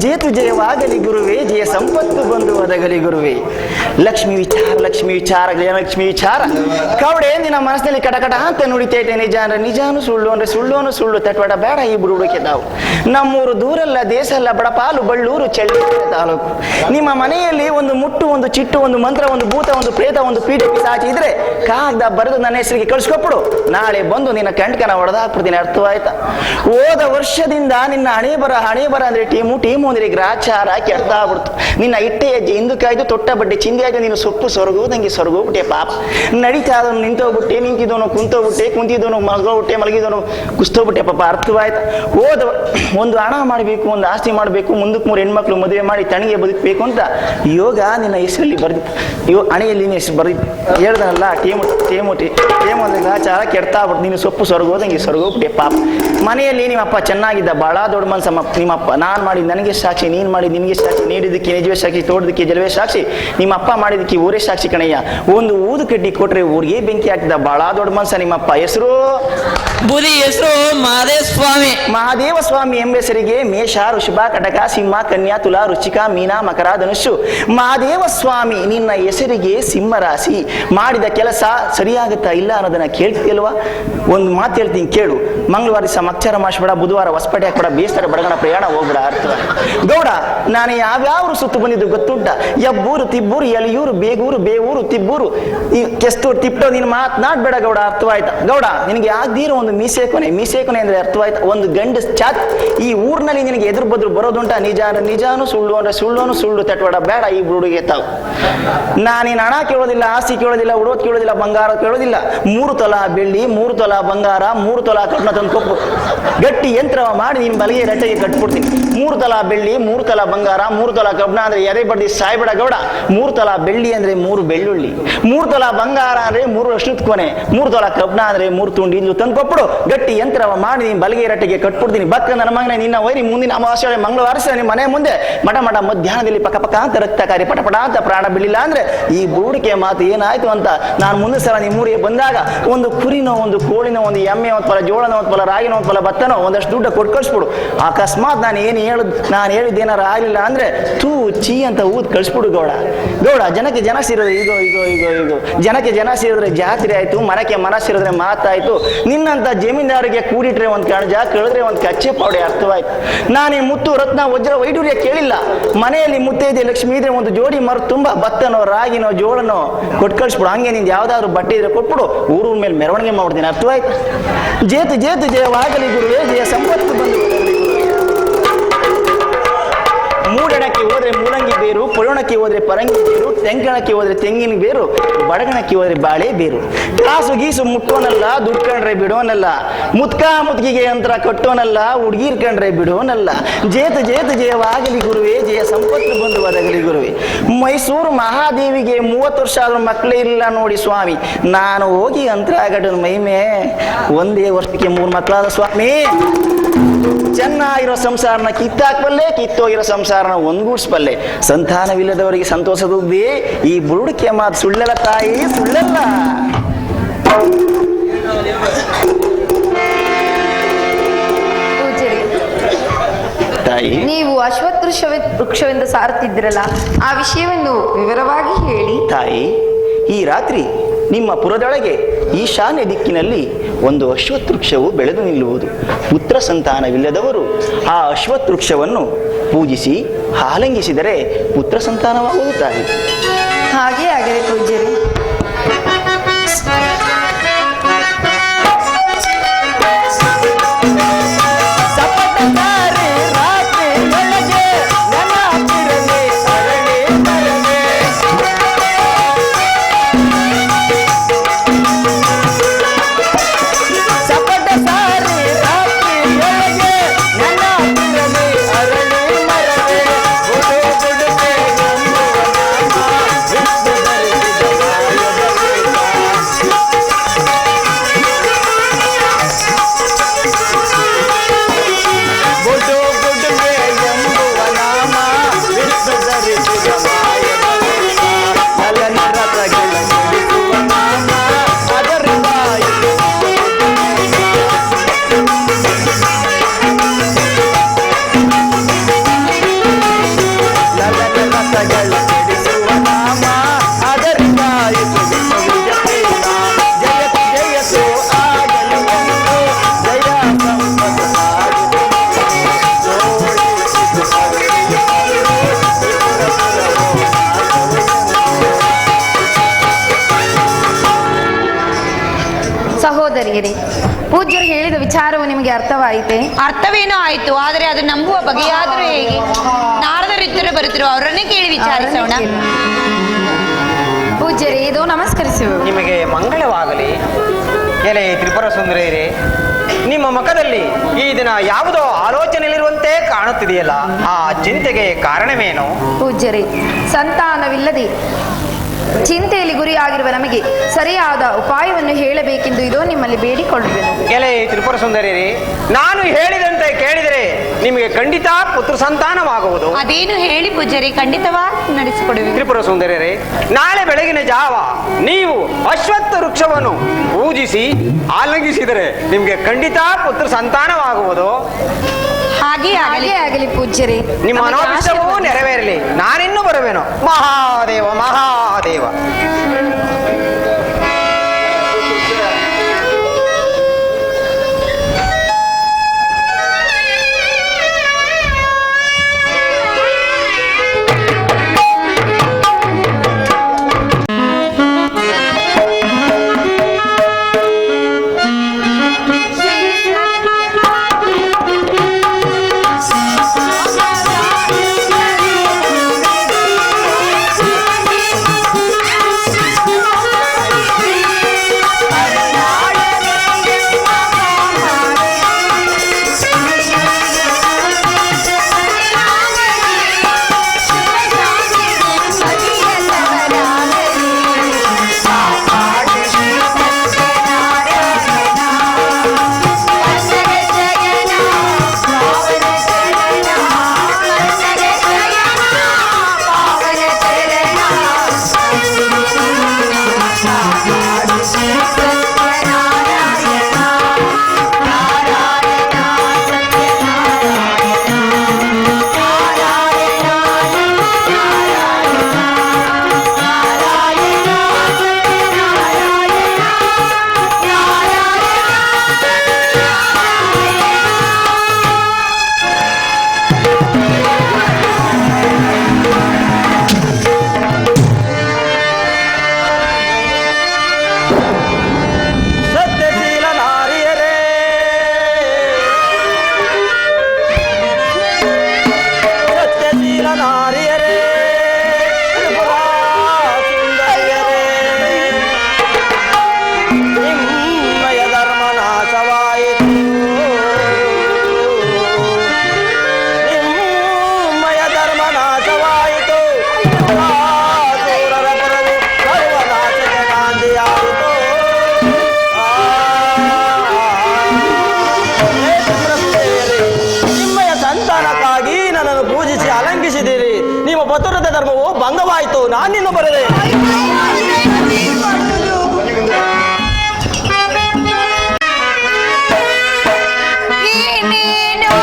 ಜೇತು ಜಯವಾಗಲಿ ಗುರುವೇ, ಜಯ ಸಂಪತ್ತು ಬಂದು ಒದಗಲಿ ಗುರುವೇ. ಲಕ್ಷ್ಮಿ ವಿಚಾರ, ಲಕ್ಷ್ಮಿ ವಿಚಾರ, ಜಯಲಕ್ಷ್ಮಿ ವಿಚಾರ. ಕವಡೆ ನಿನ್ನ ಮನಸ್ಸಿನಲ್ಲಿ ಕಟಕಟ ಅಂತ ನುಡಿತೈತೆ. ನಿಜ ಅಂದ್ರೆ ನಿಜಾನು, ಸುಳ್ಳು ಅಂದ್ರೆ ಸುಳ್ಳು, ಸುಳ್ಳು ತಟ್ವಾಡ ಬೇಡ ಈ ಬುಡುಕೆ ತಾವು. ನಮ್ಮೂರು ದೂರಲ್ಲ, ದೇಶ ಅಲ್ಲ, ಬಡಪಾಲು ಬಳ್ಳೂರು ಚಳ್ಳಕೆರೆ ತಾಲೂಕು. ನಿಮ್ಮ ಮನೆಯಲ್ಲಿ ಒಂದು ಮುಟ್ಟು, ಒಂದು ಚಿಟ್ಟು, ಒಂದು ಮಂತ್ರ, ಒಂದು ಭೂತ, ಒಂದು ಪ್ರೇತ, ಒಂದು ಪೀಠ ಪಿಸಾಚಿ ಇದ್ರೆ ಕಾಗದ ಬರೆದು ನನ್ನ ಹೆಸರಿಗೆ ಕಳಿಸ್ಕೊಟ್ಬಿಡು. ನಾಳೆ ಬಂದು ನಿನ್ನ ಕಂಟಕನ ಹೊಡೆದಾಕ್ಬಿಡ್ತೀನಿ. ಅರ್ಥವಾಯ್ತಾ? ಹೋದ ವರ್ಷದಿಂದ ನಿನ್ನ ಹಣೆ ಬರ ಅಂದ್ರೆ ಟೀಮು ಅಂದ್ರೆ ಗ್ರಾಚಾರ ಕೆಡ್ತಾ ಬಿಡ್ತು. ನಿನ್ನ ಇಟ್ಟೆ ಹೆಜ್ಜೆ ಹಿಂದಕ್ಕಾಯ್ತು, ತೊಟ್ಟ ಬಡ್ಡೆ ಚಿಂದಿ ಆಯ್ತು. ನೀನು ಸೊಪ್ಪು ಸೊರಗೋದಂಗೆ ಸೊರಗೋಗ್ಬಿಟ್ಟೆ ಪಾಪ. ನಡೀತಾ ಅದನ್ನು ನಿಂತೋಗ್ಬಿಟ್ಟೆ, ನಿಂತಿದ್ದವನು ಕುಂತೋಗ್ಬಿಟ್ಟೆ, ಕುಂತಿದ್ದವನು ಮಲಗೋಗ್ಬಿಟ್ಟೆ, ಮಲಗಿದವನು ಕುಸ್ತೋಗ್ಬಿಟ್ಟೆ ಪಾಪ. ಅರ್ಥವಾಯ್ತು? ಒಂದು ಹಣ ಮಾಡಬೇಕು, ಒಂದು ಆಸ್ತಿ ಮಾಡಬೇಕು, ಮುಂದಕ್ಕೆ 3 ಹೆಣ್ಮಕ್ಳು ಮದುವೆ ಮಾಡಿ ತಣಿಗೆ ಬದುಕಬೇಕು ಅಂತ ಯೋಗ ನಿನ್ನ ಹೆಸರಲ್ಲಿ ಬರ್ದಿತ್ತು. ಹಣೆಯಲ್ಲಿ ನಿನ್ನ ಹೆಸರು ಬರ್ದಿತ್ತು. ಹೇಳ್ದನಲ್ಲ, ಟೇಮು ಅಂದ್ರೆ ಗ್ರಾಚಾರ ಕೆಡ್ತಾ ಬಿಟ್ಟು ನೀನು ಸೊಪ್ಪು ಸೊರಗೋದಂಗೆ ಸೊರಗೋಗ್ಬಿಟ್ಟೆ ಪಾಪ. ಮನೆಯಲ್ಲಿ ನಿಮ್ಮಪ್ಪ ಚೆನ್ನಾಗಿದ್ದ, ಬಹಳ ದೊಡ್ಡ ಮನ್ಸಮ್ಮ ನಿಮ್ಮಪ್ಪ. ನಾನು ಮಾಡಿ ನನಗೆ ಸಾಕ್ಷಿ, ನೀನು ಮಾಡಿ ನಿನಗೆ ಸಾಕ್ಷಿ, ನೀಡಿದ್ದಕ್ಕೆ ನಿಜವೇ ಸಾಕ್ಷಿ, ತೋಟದಕ್ಕೆ ಜಲವೇ ಸಾಕ್ಷಿ. ನಿಮ್ಮಪ್ಪ ಮಾಡಿದಕ್ಕೆ ಊರೇ ಸಾಕ್ಷಿ ಕಣಯ್ಯ. ಒಂದು ಊದು ಕಡ್ಡಿ ಕೊಟ್ರೆ ಊರಿಗೆ ಬೆಂಕಿ ಹಾಕಿದ ಬಹಳ ದೊಡ್ಡ ಮನ್ಸ ನಿಮ್ಮಪ್ಪ. ಹೆಸರು ಬುದಿ ಹೆಸರು ಮಹದೇವ ಸ್ವಾಮಿ. ಮಹಾದೇವ ಸ್ವಾಮಿ ಎಂಬ ಹೆಸರಿಗೆ ಮೇಷ, ಋಷಭ, ಕಟಕ, ಸಿಂಹ, ಕನ್ಯಾ, ತುಲಾ, ವೃಶ್ಚಿಕ, ಮೀನ, ಮಕರ, ಧನುಸ್ಸು. ಮಹಾದೇವ ಸ್ವಾಮಿ ನಿನ್ನ ಹೆಸರಿಗೆ ಸಿಂಹ ರಾಶಿ. ಮಾಡಿದ ಕೆಲಸ ಸರಿಯಾಗುತ್ತಾ ಇಲ್ಲ ಅನ್ನೋದನ್ನ ಕೇಳ್ತಿಲ್ವಾ? ಒಂದು ಮಾತು ಹೇಳ್ತೀನಿ ಕೇಳು. ಮಂಗಳವಾರ ದಿವಸ ಮಕ್ಷರ ಮಾಡಿಸ್ಬೇಡ, ಬುಧವಾರ ಹೊಸಪೇಟೆ ಹಾಕ್ಬೇಡ, ಬೇಸ್ತರ ಬಡಗಣ ಪ್ರಯಾಣ ಹೋಗ್ಬೇಡ. ಅರ್ಥ ಗೌಡ, ನಾನು ಯಾವ್ಯಾವ ಸುತ್ತು ಬಂದಿದ್ದು ಗೊತ್ತುಂಟ? ಯಬ್ಬೂರು, ತಿಬ್ಬೂರು, ಎಲಿಯೂರು, ಬೇಗೂರು, ಬೇವೂರು, ತಿಬ್ಬೂರು, ಈ ಕೆಸ್ತೂರು, ತಿಪ್ಪಟೋ. ನೀನು ಮಾತನಾಡ್ಬೇಡ ಗೌಡ, ಅರ್ಥವಾಯ್ತಾ? ಗೌಡ, ನಿನಗೆ ಆಗದಿರೋ ಒಂದು ಮೀಸೆಕೊನೆ. ಮೀಸೆಕೊನೆ ಅಂದ್ರೆ ಅರ್ಥವಾಯ್ತಾ? ಒಂದು ಗಂಡ ಚಾತ್. ಈ ಊರಿನಲ್ಲಿ ನಿನಗೆ ಎದುರು ಬದ್ರು ಬರೋದುಂಟ. ನಿಜ ಅಂದ್ರೆ ನಿಜಾನು, ಸುಳ್ಳು ಅಂದ್ರೆ ಸುಳ್ಳುನು, ಸುಳ್ಳು ತಟ್ಬೇಡ. ಬೇಡ ಈ ಹುಡುಗಿಗೆ ತಾವು. ನಾನೇನು ಹಣ ಕೇಳೋದಿಲ್ಲ, ಆಸ್ತಿ ಕೇಳೋದಿಲ್ಲ, ಉಡೋದು ಕೇಳೋದಿಲ್ಲ, ಬಂಗಾರ ಕೇಳೋದಿಲ್ಲ. 3 ತೊಲ ಬೆಳ್ಳಿ, 3 ತೊಲ ಬಂಗಾರ, 3 ತೊಲ ಕಬ್ಬಣ ತಂದು ಕೊಪ್ಪು. ಗಟ್ಟಿ ಯಂತ್ರವ ಮಾಡಿ ನಿನ್ನ ಬಲಿಗೆ ರಟ್ಟೆಗೆ ಕಟ್ಬಿಡ್ತೀನಿ. 3 ತೊಲ ಬೆಳ್ಳಿ, 3 ತೊಲ ಬಂಗಾರ, 3 ತೊಲ ಕಬ್ಬಣ ಅಂದ್ರೆ ಎದೆ ಬಡ್ಡಿ ಸಾಯ್ಬೇಡ ಗೌಡ. 3 ತೊಲ ಬೆಳ್ಳಿ ಅಂದ್ರೆ 3 ಬೆಳ್ಳುಳ್ಳಿ, 3 ತೊಲ ಬಂಗಾರ ಅಂದ್ರೆ 3 ಅಷ್ಟುತ್ ಕೊನೆ, 3 ತೊಲ ಕಬ್ಬಣ ಅಂದ್ರೆ 3 ತುಂಡು ಇದ್ಲು ತಂದು ಕೊಟ್ಬಿಡು. ಗಟ್ಟಿ ಯಂತ್ರವ ಮಾಡಿ ನಿನ್ನ ಬಲಿಗೆ ರಟ್ಟೆಗೆ ಕಟ್ಬಿಡ್ತೀನಿ. ಬಕ್ಕ ನನ್ನ ಮಗನೇ, ನಿನ್ನ ವೈರಿ ಮುಂದಿನ ಅಮಾವಾಸ್ಯೆ ಮಂಗಳವಾರ ನಿಮ್ಮ ಮನೆ ಮುಂದೆ ಮಠ ಮಧ್ಯಾಹ್ನದಲ್ಲಿ ಪಕ್ಕ ಪಕ್ಕ ಅಂತ ರಕ್ತಕಾರಿ ಪಟಪಟ ಅಂತ ಪ್ರಾಣ ಬಿಡಲಿಲ್ಲ ಅಂದ್ರೆ ಈ ಬೂಡಿಕೆ ಮಾತು ಏನಾಯ್ತು ಅಂತ ನಾನು ಮುಂದೆ ಸಲ ನಿಮ್ಮೂರಿಗೆ ಬಂದಾಗ ಒಂದು ಕುರಿನೋ, ಒಂದು ಕೋಳಿನೋ, ಒಂದು ಎಮ್ಮೆ, ಒಂದು ಫಲ ಜೋಳನೋ, ಒಂದು ಫಲ ರಾಗಿನೋ, ಒಂದು ಫಲ ಭತ್ತನೋ ಒಂದಷ್ಟು ದುಡ್ಡು ಕೊಟ್ಟು ಕಳಿಸ್ಬಿಡು. ಅಕಸ್ಮಾತ್ ನಾನು ಹೇಳಿದ್ದೇನಾರ ಆಗಲಿಲ್ಲ ಅಂದ್ರೆ ತೂ ಚೀ ಅಂತ ಊದ್ ಕಳಿಸ್ಬಿಡು ಗೌಡ. ಗೌಡ, ಜನಕ್ಕೆ ಜನ ಸೇರಿದ್ರೆ ಈಗ ಜನಕ್ಕೆ ಜನ ಸೇರಿದ್ರೆ ಜಾತ್ರೆ ಆಯ್ತು, ಮನಕ್ಕೆ ಮನ ಸೇರಿದ್ರೆ ಮಾತಾಯ್ತು. ನಿನ್ನಂತ ಜಮೀನ್ದಾರಿಗೆ ಕೂಡಿಟ್ರೆ ಒಂದು ಕಣಜ, ಕಳೆದ್ರೆ ಒಂದು ಕಚ್ಚೆ ಪೌಡೆ. ಅರ್ಥವಾಯ್ತು? ನಾನು ಮುತ್ತು, ರತ್ನ, ವಜ್ರ, ವೈಡೂರ್ಯ ಕೇಳಿಲ್ಲ. ಮನೆಯಲ್ಲಿ ಮುತ್ತೆ ಇದೆ, ಲಕ್ಷ್ಮಿ ಇದ್ರೆ ಒಂದು ಜೋಡಿ ಮರ ತುಂಬ ಭತ್ತನೋ, ರಾಗಿನೋ, ಜೋಳನೋ ಕೊಟ್ಟು ಕಳಿಸ್ಬಿಡು. ಹಂಗೆ ನಿಂದು ಯಾವ್ದಾದ್ರು ಬಟ್ಟೆ ಇದ್ರೆ ಕೊಟ್ಬಿಡು. ಊರ ಮೇಲೆ ಮೆರವಣಿಗೆ ಮಾಡ್ತೀನಿ. ಅರ್ಥವಾಯ್ತು? ಜೇತು ಜೇತು ಜಯವಾಗಲಿ ಗುರುವೇ, ಜಯ ಸಂಪತ್ತು ಬಂದು ಮೂಡಣಕ್ಕೆ ಹೋದ್ರೆ ಮೂಲಂಗಿ ಬೇರು, ಪೊಳಣಕ್ಕೆ ಹೋದ್ರೆ ಪರಂಗಿ ಬೇರು, ತೆಂಗಣಕ್ಕೆ ಹೋದ್ರೆ ತೆಂಗಿನ ಬೇರು, ಬಡಗಣಕ್ಕೆ ಹೋದ್ರೆ ಬಾಳೆ ಬೇರು. ಕಾಸು ಗೀಸು ಮುಟ್ಟೋನಲ್ಲ, ದುಡ್ಡು ಕಂಡ್ರೆ ಬಿಡೋನಲ್ಲ, ಮುತ್ಕಿಗೆ ಯಂತ್ರ ಕಟ್ಟೋನಲ್ಲ, ಹುಡುಗಿರ್ ಕಂಡ್ರೆ ಬಿಡೋನಲ್ಲ. ಜೇತು ಜೇತು ಜಯವಾಗಲಿ ಗುರುವೇ, ಜಯ ಸಂಪತ್ತು ಬಂದು ಒದಗಲಿ ಗುರುವೇ. ಮೈಸೂರು ಮಹಾದೇವಿಗೆ 30 ವರ್ಷ ಆದ್ರೂ ಮಕ್ಕಳೇ ಇಲ್ಲ ನೋಡಿ ಸ್ವಾಮಿ. ನಾನು ಹೋಗಿ ಅಂತರಾಗಡನ ಮೈಮೆ ಒಂದೇ ವರ್ಷಕ್ಕೆ 3 ಮಕ್ಕಳಾದ ಸ್ವಾಮಿ. ಚೆನ್ನಾಗಿರೋ ಸಂಸಾರನ ಕಿತ್ತಾಕ್ಬಲ್ಲೆ, ಕಿತ್ತೋಗಿರೋ ಸಂಸಾರನ ಒಂದ್ಗೂಡ್ಸ್ಬಲ್ಲೆ. ಸಂತಾನವಿಲ್ಲದವರಿಗೆ ಸಂತೋಷದುದ್ದಿ ಈ ಬುರುಡಿಕೆ ಮಾತು ಸುಳ್ಳಲ್ಲ ತಾಯಿ, ಸುಳ್ಳಲ್ಲ. ತಾಯಿ, ನೀವು ಅಶ್ವತ್ಥ ವೃಕ್ಷವೆಂದು ಸಾರುತ್ತಿದ್ದಿರಲ್ಲ, ಆ ವಿಷಯವನ್ನು ವಿವರವಾಗಿ ಹೇಳಿ. ತಾಯಿ, ಈ ರಾತ್ರಿ ನಿಮ್ಮ ಪುರದೊಳಗೆ ಈಶಾನ್ಯ ದಿಕ್ಕಿನಲ್ಲಿ ಒಂದು ಅಶ್ವತ್ಥ ವೃಕ್ಷವು ಬೆಳೆದು ನಿಲ್ಲುವುದು. ಪುತ್ರ ಸಂತಾನವಿಲ್ಲದವರು ಆ ಅಶ್ವತ್ಥ ವೃಕ್ಷವನ್ನು ಪೂಜಿಸಿ ಆಲಿಂಗಿಸಿದರೆ ಪುತ್ರ ಸಂತಾನವಾಗುವುದು ತಾಯಿ. ಹಾಗೆ ಆಗಲಿ ಪೂಜ್ಯರೇ. ಸಹೋದರಿಯರೇ, ಪೂಜ್ಯರು ಹೇಳಿದ ವಿಚಾರವು ನಿಮಗೆ ಅರ್ಥವಾಯಿತೆ? ಅರ್ಥವೇನೋ ಆಯ್ತು, ಆದರೆ ಅದು ನಂಬುವ ಬಗೆಯಾದರೂ ಹೇಗೆ? ನಾರದರಿದ್ದರೆ ಬರುತ್ತಿರುವ ಅವರನ್ನೇ ಕೇಳಿ ವಿಚಾರಿಸೋಣ. ಪೂಜ್ಯರೇ, ಇದು ನಮಸ್ಕರಿಸುವ. ನಿಮಗೆ ಮಂಗಳವಾಗಲಿ. ಎಲೆ ತ್ರಿಪುರ ಸುಂದರಿಯರೇ, ನಿಮ್ಮ ಮುಖದಲ್ಲಿ ಈ ದಿನ ಯಾವುದೋ ಆಲೋಚನೆಯಲ್ಲಿರುವಂತೆ ಕಾಣುತ್ತಿದೆಯಲ್ಲ, ಆ ಚಿಂತೆಗೆ ಕಾರಣವೇನು? ಪೂಜ್ಯರೇ, ಸಂತಾನವಿಲ್ಲದೆ ಚಿಂತೆಯಲ್ಲಿ ಗುರಿಯಾಗಿರುವ ನಮಗೆ ಸರಿಯಾದ ಉಪಾಯವನ್ನು ಹೇಳಬೇಕೆಂದು ಇದೋ ನಿಮ್ಮಲ್ಲಿ ಬೇಡಿಕೊಳ್ಳುವೆನು. ಎಲೆ ತ್ರಿಪುರ ಸುಂದರಿಯರೇ, ನಾನು ಹೇಳಿದಂತೆ ಕೇಳಿದರೆ ನಿಮಗೆ ಖಂಡಿತ ಪುತ್ರ ಸಂತಾನವಾಗುವುದು. ಅದೇನು ಹೇಳಿ ಪೂಜ್ಯರೇ, ಖಂಡಿತವಾಗಿ ನಡೆಸಿಕೊಡುವೆ. ತ್ರಿಪುರ ಸುಂದರಿಯರೇ, ನಾಳೆ ಬೆಳಗಿನ ಜಾವ ನೀವು ಅಶ್ವತ್ಥ ವೃಕ್ಷವನ್ನು ಪೂಜಿಸಿ ಆಲಂಘಿಸಿದರೆ ನಿಮಗೆ ಖಂಡಿತ ಪುತ್ರ ಸಂತಾನವಾಗುವುದು. ಹಾಗೆ ಆಗಲಿ ಪೂಜ್ಯರೇ, ನಿಮ್ಮ ಮನೋಭಿಷ್ಟವೂ ನೆರವೇರಲಿ. ನಾನಿನ್ನೂ ಬರುವೆನು. ಮಹಾದೇವ ಮಹಾದೇವ. ನಿಮ್ಮ ಪತುರದ ಧರ್ಮವು ಭಂಗವಾಯಿತು. ನಾನಿನ್ನು ಬರದೆ ಏನೇನೋ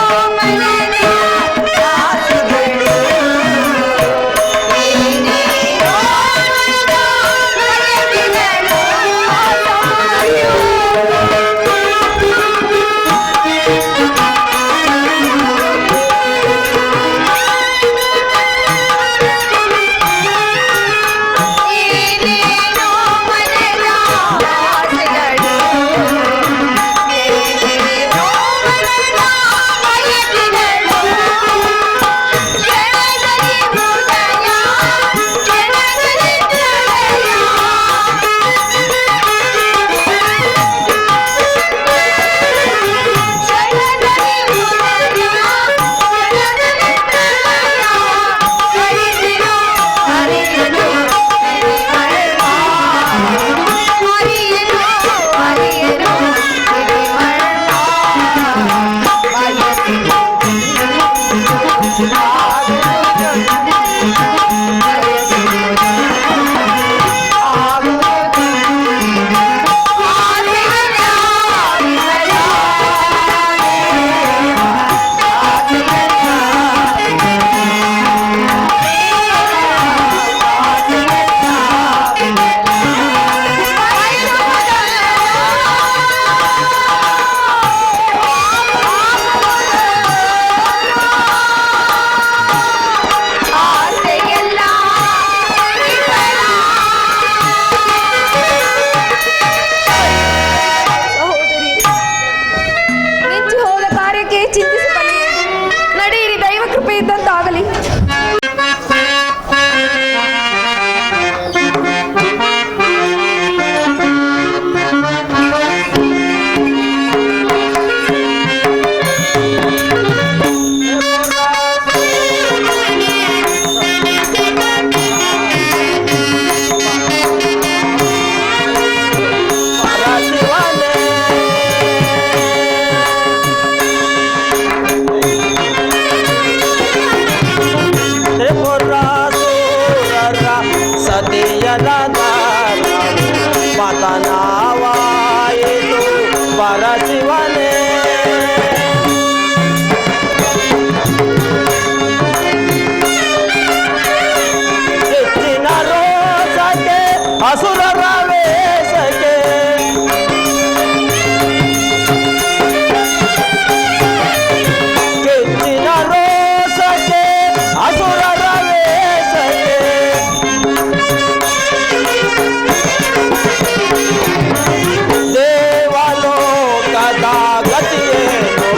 ಸತಿಯರ ಪತನವಾಯಿತು ಪರಶಿವನೇ. ಹೆಚ್ಚಿನ ರೋಷಕ್ಕೆ ಅಸುರರ ವೇಷಕ್ಕೆ ಹೆಚ್ಚಿನ ರೋಷಕ್ಕೆ ಅಸುರರ ವೇಷಕ್ಕೆ ದೇವಲೋಕದ ಗತಿಯೇನು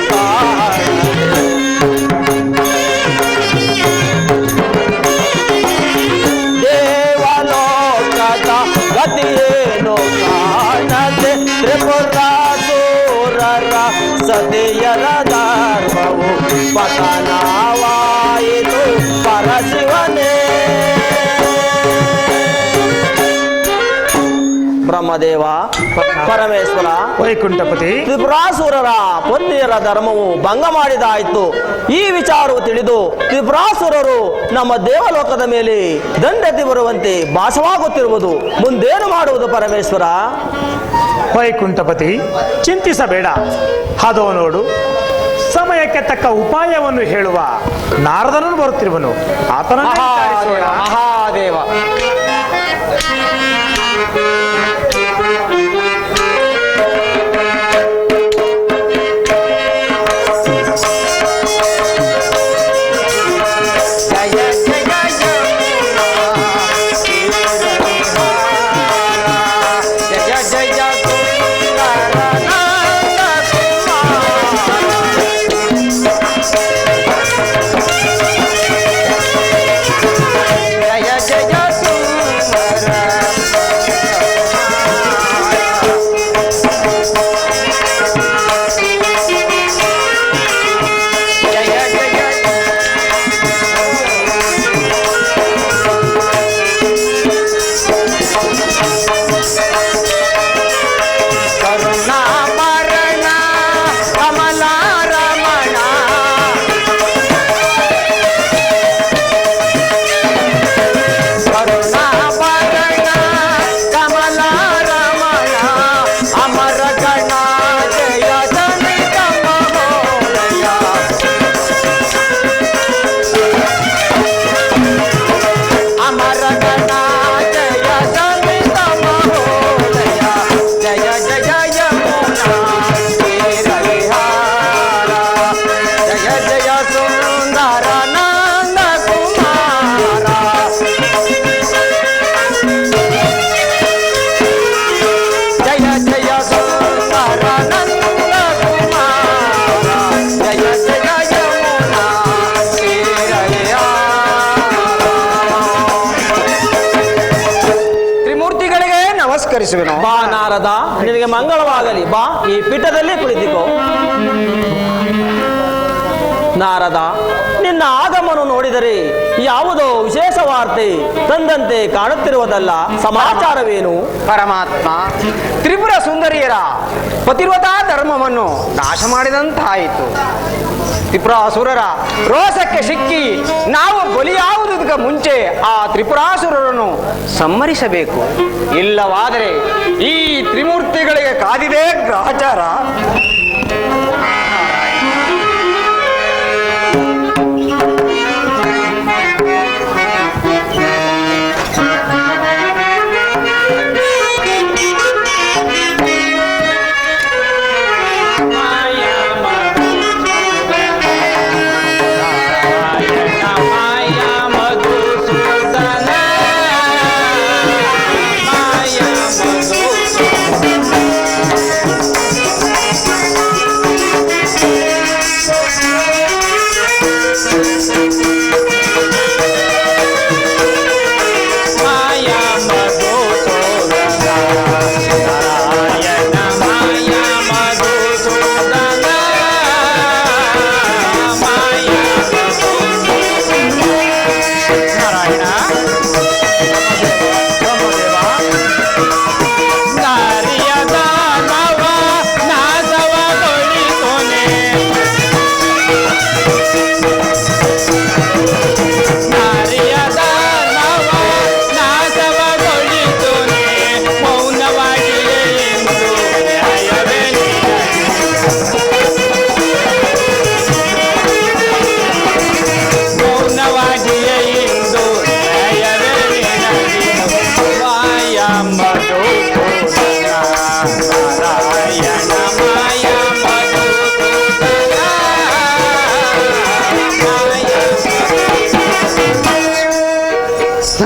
ದೇವಲೋಕದ ಗತಿಯೇನು ಕಾಣದೆ ತ್ರಿಪುರಾಸುರರ ಸತಿಯರ ಧರ್ಮವು ಪತನವಾಯಿತು ಪರಶಿವನೇ. ಬ್ರಹ್ಮದೇವ, ಪರಮೇಶ್ವರ, ವೈಕುಂಠಪತಿ, ತ್ರಿಪುರಾಸುರರ ಪತ್ನಿಯರ ಧರ್ಮವು ಭಂಗ ಮಾಡಿದಾಯಿತು. ಈ ವಿಚಾರವು ತಿಳಿದು ತ್ರಿಪುರಾಸುರರು ನಮ್ಮ ದೇವಲೋಕದ ಮೇಲೆ ದಂಡೆತ್ತಿ ಬರುವಂತೆ ಭಾಸವಾಗುತ್ತಿರುವುದು. ಮುಂದೇನು ಮಾಡುವುದು ಪರಮೇಶ್ವರ? ವೈಕುಂಠಪತಿ, ಚಿಂತಿಸಬೇಡ. ಅದೋ ನೋಡು, ಸಮಯಕ್ಕೆ ತಕ್ಕ ಉಪಾಯವನ್ನು ಹೇಳುವ ನಾರದನು ಬರುತ್ತಿರುವನು. ಆತನ ಮಹಾದೇವ, ನಮಸ್ಕರಿಸುವೆನು. ಬಾ ನಾರದ, ನಿನಗೆ ಮಂಗಳವಾಗಲಿ. ಬಾ, ಈ ಪೀಠದಲ್ಲಿ ಕುಳಿತುಕೋ. ನಾರದ, ನಿನ್ನ ಆಗಮನ ನೋಡಿದರೆ ಯಾವುದೋ ವಿಶೇಷ ವಾರ್ತೆ ತಂದಂತೆ ಕಾಣುತ್ತಿರುವುದಲ್ಲ. ಸಮಾಚಾರವೇನು? ಪರಮಾತ್ಮ, ತ್ರಿಪುರ ಸುಂದರಿಯರ ಪತಿವ್ರತಾ ಧರ್ಮವನ್ನು ನಾಶ ಮಾಡಿದಂತಾಯಿತು. ತ್ರಿಪುರಾಸುರರ ರೋಷಕ್ಕೆ ಸಿಕ್ಕಿ ನಾವು ಬಲಿಯಾಗುವುದಕ್ಕೆ ಮುಂಚೆ ಆ ತ್ರಿಪುರಾಸುರರನ್ನು ಸಂಹರಿಸಬೇಕು. ಇಲ್ಲವಾದರೆ ಈ ತ್ರಿಮೂರ್ತಿಗಳಿಗೆ ಕಾದಿದೆ ಗ್ರಹಚಾರ.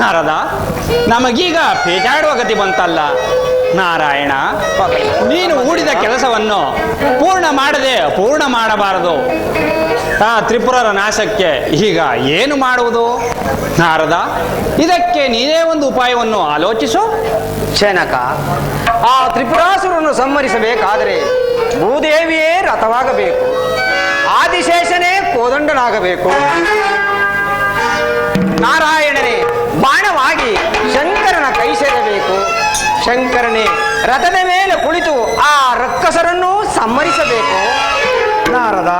ನಾರದ, ನಮಗೀಗ ಪೇಚಾಡುವ ಗತಿ ಬಂತಲ್ಲ. ನಾರಾಯಣ, ನೀನು ಹೂಡಿದ ಕೆಲಸವನ್ನು ಪೂರ್ಣ ಮಾಡಬಾರದು. ಆ ತ್ರಿಪುರರ ನಾಶಕ್ಕೆ ಈಗ ಏನು ಮಾಡುವುದು? ನಾರದ, ಇದಕ್ಕೆ ನೀನೇ ಒಂದು ಉಪಾಯವನ್ನು ಆಲೋಚಿಸು. ಜನಕ, ಆ ತ್ರಿಪುರಾಸುರನ್ನು ಸಂಹರಿಸಬೇಕಾದರೆ ಭೂದೇವಿಯೇ ರಥವಾಗಬೇಕು, ಆದಿಶೇಷನೇ ಕೋದಂಡನಾಗಬೇಕು, ನಾರಾಯಣನೇ ಬಾಣವಾಗಿ ಶಂಕರನ ಕೈ ಸೇರಬೇಕು, ಶಂಕರನೇ ರಥದ ಮೇಲೆ ಕುಳಿತು ಆ ರಕ್ಕಸರನ್ನು ಸಂಹರಿಸಬೇಕು. ನಾರದ,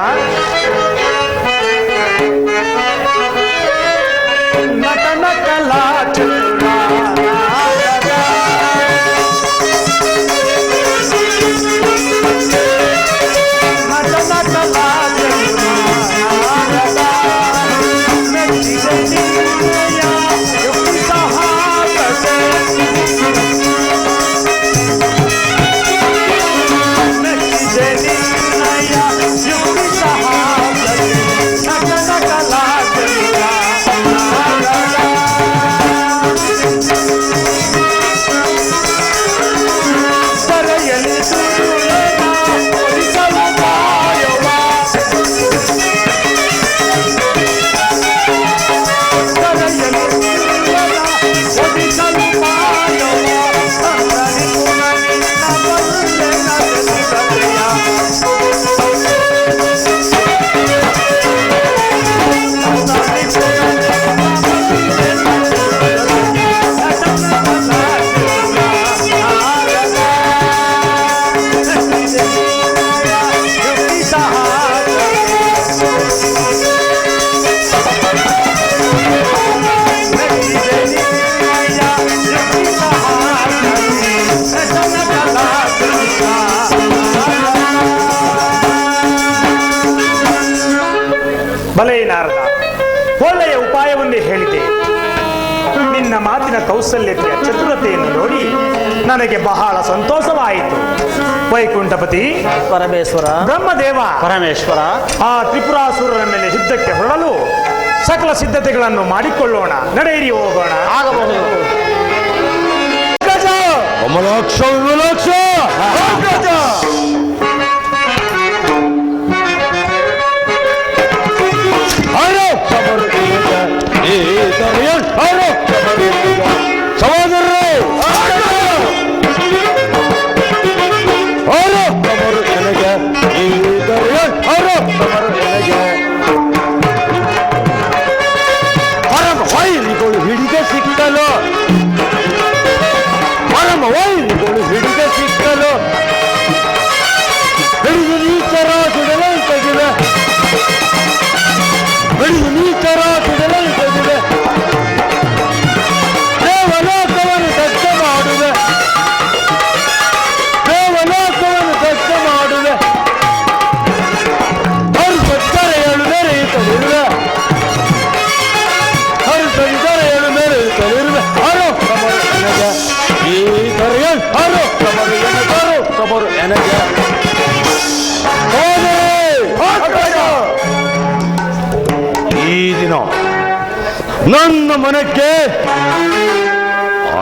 ನಟನ ಕಲಾ ಬಲೆ ನಾರದ, ಒಳ್ಳೆಯ ಉಪಾಯವನ್ನೇ ಹೇಳಿದೆ. ನಿನ್ನ ಮಾತಿನ ಕೌಶಲ್ಯತೆಯ ಚತುರತೆಯನ್ನು ನೋಡಿ ನನಗೆ ಬಹಳ ಸಂತೋಷವಾಯಿತು. ವೈಕುಂಠಪತಿ ಪರಮೇಶ್ವರ, ಬ್ರಹ್ಮದೇವ, ಪರಮೇಶ್ವರ, ಆ ತ್ರಿಪುರಾಸುರನ ಮೇಲೆ ಯುದ್ಧಕ್ಕೆ ಹೊರಡಲು ಸಕಲ ಸಿದ್ಧತೆಗಳನ್ನು ಮಾಡಿಕೊಳ್ಳೋಣ. ನಡೆಯಿರಿ, ಹೋಗೋಣ. ಆಗಬಹುದು. ಕಮಲಾಕ್ಷ ವಿಮಲಾಕ್ಷ ಹಿಡಿಗೆ ಸಿಕ್ಕಲು ಪರಮ ವೈರಿಗಳು ಹಿಡಿಗೆ ಸಿಕ್ಕಲು ಹಿಡಿದು ನೀಚರ ಸುಡಲೈ ತೆಗಿವೆ, ಹಿಡಿದು ನೀಚರ ಸುಡಲೈ ತೆಗಿವೆ, ದೇವಲೋಕವನ್ನು ದಗ್ಧ ಮಾಡುವೆ, ದೇವಲೋಕವನ್ನು ದಗ್ಧ ಮಾಡುವೆ, ಅವರು ಸತ್ತರೆಯಳು ಮೆರೆಯುತ್ತಲಿರುವೆ, ಅವರು ಸರಿದರೆಯಳು ಮೆರೆಯುತ್ತಲಿರುವೆ. ಅರೋ ಕಮರು ಎನಗೆ ಈ ದರೆಯಲ್, ಅರೋ ಕಮರು ಎನಗರು ಕಮರು ಎನಗೆ ಈ ದಿನ ನನ್ನ ಮನಕ್ಕೆ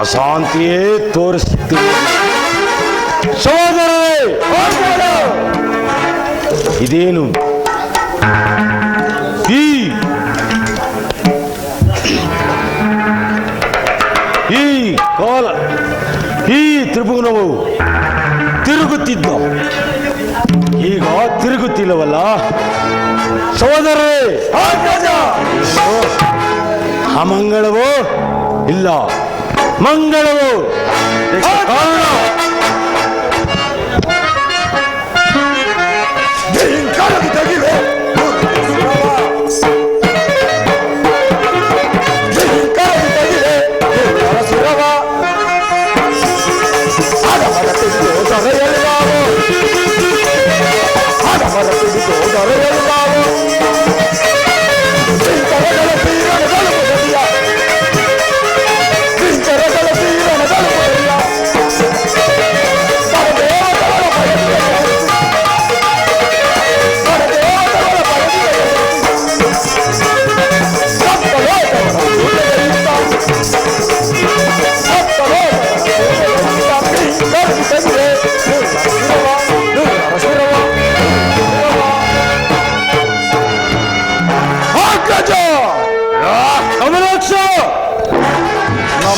ಅಶಾಂತಿಯೇ ತೋರಿಸುತ್ತೀನಿ. ಸಹೋದರರೇ, ಇದೇನು ಈ ಕಾಲ, ಈ ತ್ರಿಭುವನವು ತಿರುಗುತ್ತಿದ್ದ, ಈಗ ತಿರುಗುತ್ತಿಲ್ಲವಲ್ಲ ಸಹೋದರರೇ? ಅಮಂಗಳವೋ ಇಲ್ಲ ಮಂಗಳವೋ ಕಾರಣ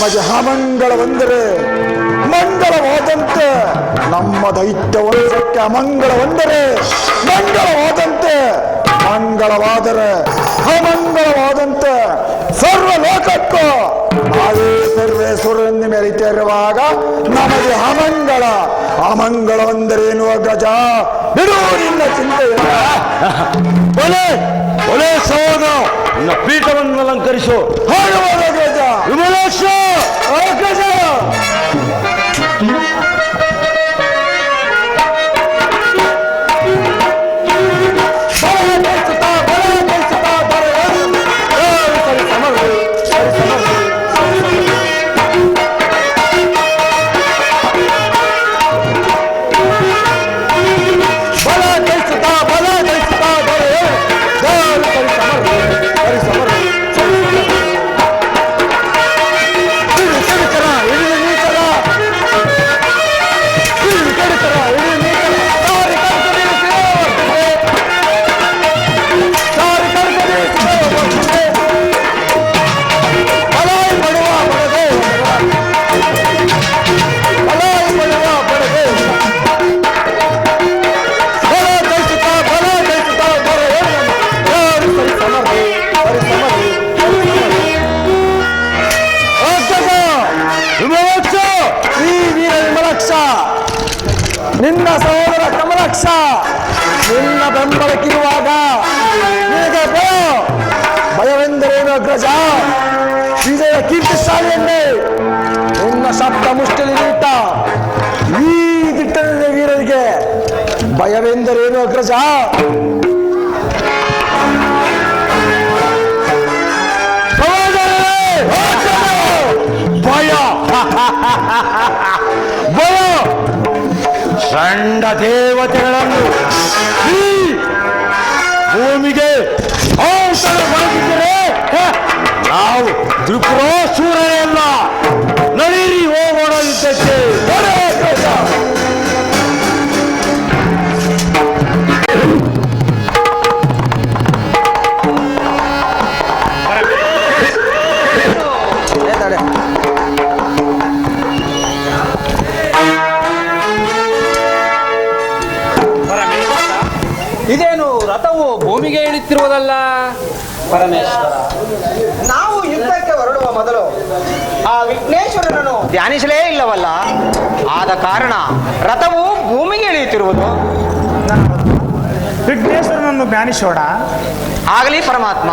ನಮಗೆ ಅಮಂಗಳವೆಂದರೆ ಮಂಗಳವಾದಂತೆ, ನಮ್ಮ ದೈತ್ಯ ವಂಶಕ್ಕೆ ಅಮಂಗಳವೆಂದರೆ ಮಂಗಳವಾದಂತೆ, ಮಂಗಳವಾದರೆ ಅಮಂಗಳವಾದಂತೆ ಸರ್ವ ಲೋಕಕ್ಕೂ ನಾವೇ ಸರ್ವೇಶ್ವರನ್ನು ಮೆರಿತಿರುವಾಗ ನಮಗೆ ಅಮಂಗಳ. ಅಮಂಗಳವೆಂದರೇನು ಅಗ್ರಜ? ಬಿಡುವುದಿಲ್ಲ ಚಿಂತೆಯಿಲ್ಲ. ಒಲೆ ಒಲೆ ಸಹೋದರ, ನಿನ್ನ ಪೀಠವನ್ನು ಅಲಂಕರಿಸು. ಹಾಡುವ ಅಗ್ರಜ. ವಿಮಲೇಶ ಅಗ್ರಜ. ನಿನ್ನ ಸಹೋದರ ಕಮಲಕ್ಷ ನಿನ್ನ ಬೆಂಬಲಕ್ಕಿರುವಾಗ ನಿನಗೆ ಭಯವೆಂದರೇನು ಅಗ್ರಜ? ವಿಜಯ ಕೀರ್ತಿಶಾಲಿಯನ್ನೇ ನಿನ್ನ ಶಬ್ದ ಮುಷ್ಟಿಲಿ ನಿಂತ ಈ ದಿಟ್ಟದ ವೀರರಿಗೆ ಭಯವೆಂದರೇನು ಅಗ್ರಜ? ಭಯ ಭಯ ಚಂಡ ದೇವತೆಗಳನ್ನು ಈ ಭೂಮಿಗೆ ಮಾಡಿದ್ದರೆ ನಾವು ತ್ರಿಪುರಾಸುರರೆಲ್ಲ. ನಡೀರಿ ಹೋಗೋಣ ಯುದ್ಧಕ್ಕೆ. ಇದೇನು ರಥವು ಭೂಮಿಗೆ ಇಳಿತಿರುವುದಲ್ಲ? ಪರಮೇಶ್ವರ, ನಾವು ಯುದ್ಧಕ್ಕೆ ಹೊರಡುವ ಮೊದಲು ಆ ವಿಘ್ನೇಶ್ವರನನ್ನು ಧ್ಯಾನಿಸಲೇ ಇಲ್ಲವಲ್ಲ. ಆದ ಕಾರಣ ರಥವು ಭೂಮಿಗೆ ಇಳಿಯುತ್ತಿರುವುದು. ವಿಘ್ನೇಶ್ವರನನ್ನು ಧ್ಯಾನಿಸೋಣ. ಆಗಲಿ ಪರಮಾತ್ಮ.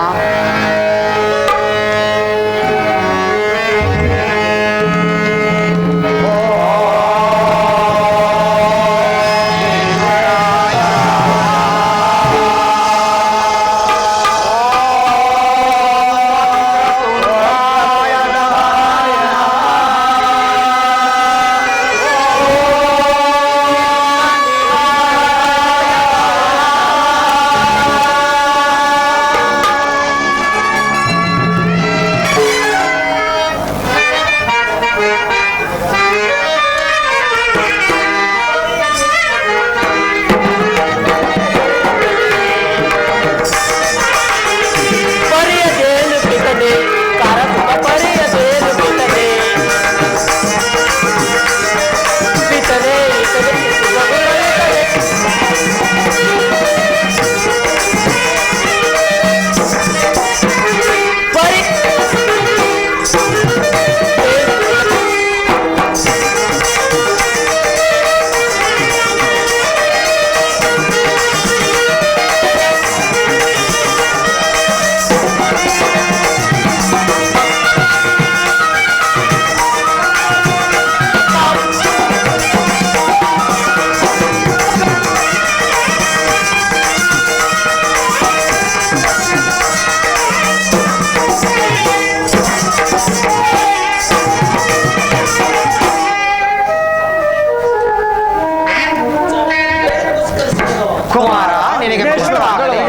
ಕುಮಾರ, ನಿನಗೆ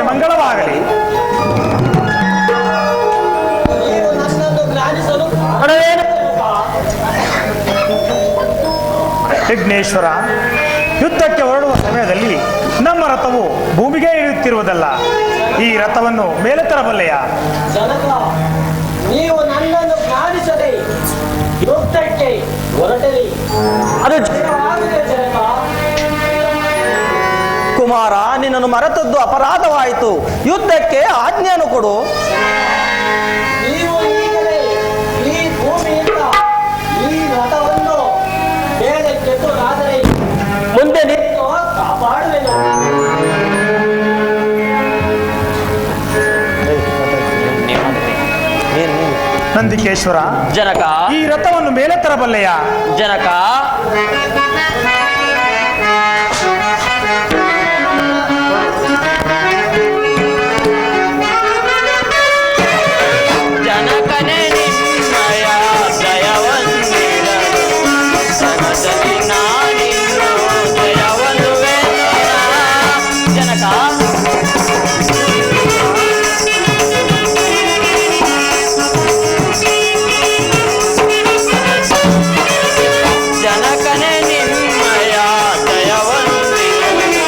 ಮಂಗಳವಾಗಲಿ. ವಿಘ್ನೇಶ್ವರ, ಯುದ್ಧಕ್ಕೆ ಹೊರಡುವ ಸಮಯದಲ್ಲಿ ನಮ್ಮ ರಥವು ಭೂಮಿಗೆ ಇಳಿಯುತ್ತಿರುವುದಲ್ಲ. ಈ ರಥವನ್ನು ಮೇಲೆ ತರಬಲ್ಲೆಯ? ನೀವು ನನ್ನನ್ನು ಜ್ಞಾನಿಸದೆ ಅದು ಕುಮಾರ, ನಿನ್ನನ್ನು ಮರೆತದ್ದು ಅಪರಾಧವಾಯಿತು. ಯುದ್ಧಕ್ಕೆ ಆಜ್ಞೆಯನ್ನು ಕೊಡು. ನೀವು ಈಗಲೇ ಈ ಭೂಮಿಯಿಂದ ಈ ರಥವನ್ನು ಮೇಲಕ್ಕೆತ್ತುವುದಾದರೆ ಮುಂದೆ ನಿಂತು ಕಾಪಾಡುವೆನು. ನಂದಿಕೇಶ್ವರ, ಜನಕ, ಈ ರಥವನ್ನು ಮೇಲೆ ತರಬಲ್ಲೆಯ? ಜನಕ, ಜನಕನೇ ನಿನ್ನಯ ಜಯವನ್ನಿಡಲು ಜನದಲ್ಲಿ ನಾನಿನ್ನು ಜಯವನ್ನುವೆನು. ಜನಕ, ಜನಕನೇ ನಿಮ್ಮಯ ಜಯವನ್ನಿಡಲು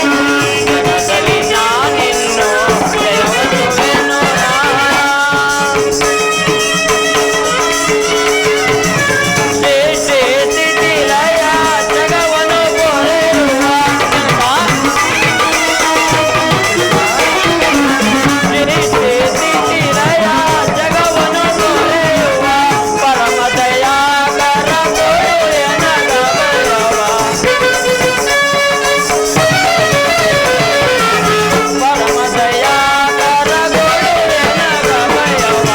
ಜನದಲ್ಲಿ ನಾನಿನ್ನು ಜಯವನ್ನುವೆನು. ಸ್ಥಿತಿಲಯ ಜಗವನ್ನು ಕೊರೆಯುವ ಸ್ಥಿತಿಲಯ ಜಗವನ್ನು ಕೊರೆಯುವ ಪರಮ ದಯಾಕರ ಗೋಯನಗಬಯವ ಪರಮ ದಯಾಕರ ಗೋಯನಗಬಯವ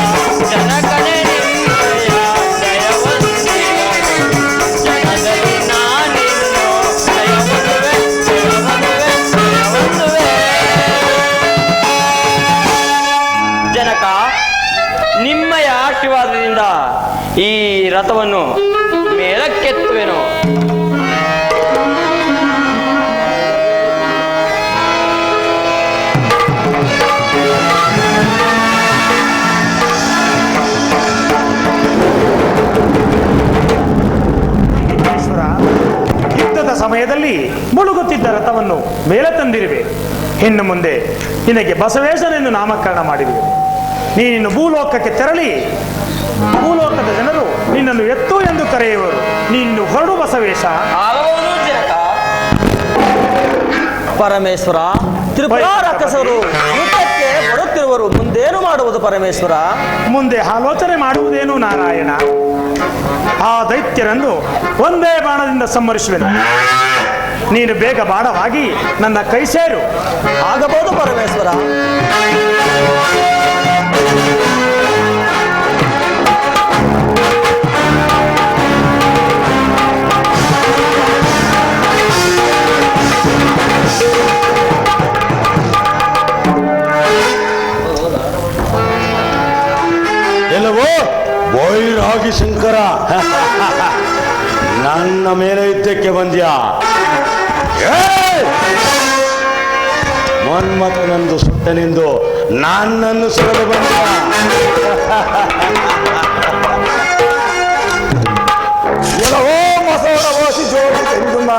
ಜನಕನೇ ನಿಮ್ಮಯ ಜಯವನ್ನಿಡಲು ಜನದಲ್ಲಿ ನಾನಿನ್ನು ಜಯವನ್ನುವೆ ಜಯವನ್ನುವೆ ಜಯವನ್ನುವೆ. ಜನಕ, ನಿಮ್ಮಯ ಆಶೀರ್ವಾದದಿಂದ ಈ ರಥವನ್ನು ಮೇಲಕ್ಕೆತ್ತುವೆನು. ಈಶ್ವರ, ಯುದ್ಧದ ಸಮಯದಲ್ಲಿ ಮುಳುಗುತ್ತಿದ್ದ ರಥವನ್ನು ಮೇಲೆ ತಂದಿರುವೆ. ಇನ್ನು ಮುಂದೆ ನಿನಗೆ ಬಸವೇಶನೆಂದು ನಾಮಕರಣ ಮಾಡಿರುವೆ. ನೀನಿನ್ನು ಭೂಲೋಕಕ್ಕೆ ತೆರಳಿ ಭೂಲೋಕದ ಜನರು ನಿನ್ನನ್ನು ಎತ್ತು ಎಂದು ಕರೆಯುವರು. ನೀನು ಹೊರಡು ಬಸವೇಶ. ಹೌದು ಜನಕ. ಪರಮೇಶ್ವರ, ತ್ರಿಪುರ ರಾಕ್ಷಸರು ಯುದ್ಧಕ್ಕೆ ಬರುತ್ತಿರುವರು. ಮುಂದೇನು ಮಾಡುವುದು ಪರಮೇಶ್ವರ? ಮುಂದೆ ಆಲೋಚನೆ ಮಾಡುವುದೇನು ನಾರಾಯಣ? ಆ ದೈತ್ಯರನ್ನು ಒಂದೇ ಬಾಣದಿಂದ ಸಂಹರಿಸುವೆನು. ನೀನು ಬೇಗ ಬಾಣವಾಗಿ ನನ್ನ ಕೈ ಸೇರು. ಆಗಬಹುದು ಪರಮೇಶ್ವರ. ಎಲ್ಲವೋ ಬೈರಾಗಿ ಶಂಕರ, ನನ್ನ ಮೇಲೆ ಯುದ್ಧಕ್ಕೆ ಬಂದ್ಯಾ? ಮನ್ಮಥನಂದು ಸುಟ್ಟನೆಂದು ನನ್ನನ್ನು ಸೆಳೆದು ಬಂದ್ಯಾ? ಎಲ್ಲವೋ ಮಸೋಡವಾಸಿ ಜೋಡಿ ತೆಂಗುಮ್ಮ,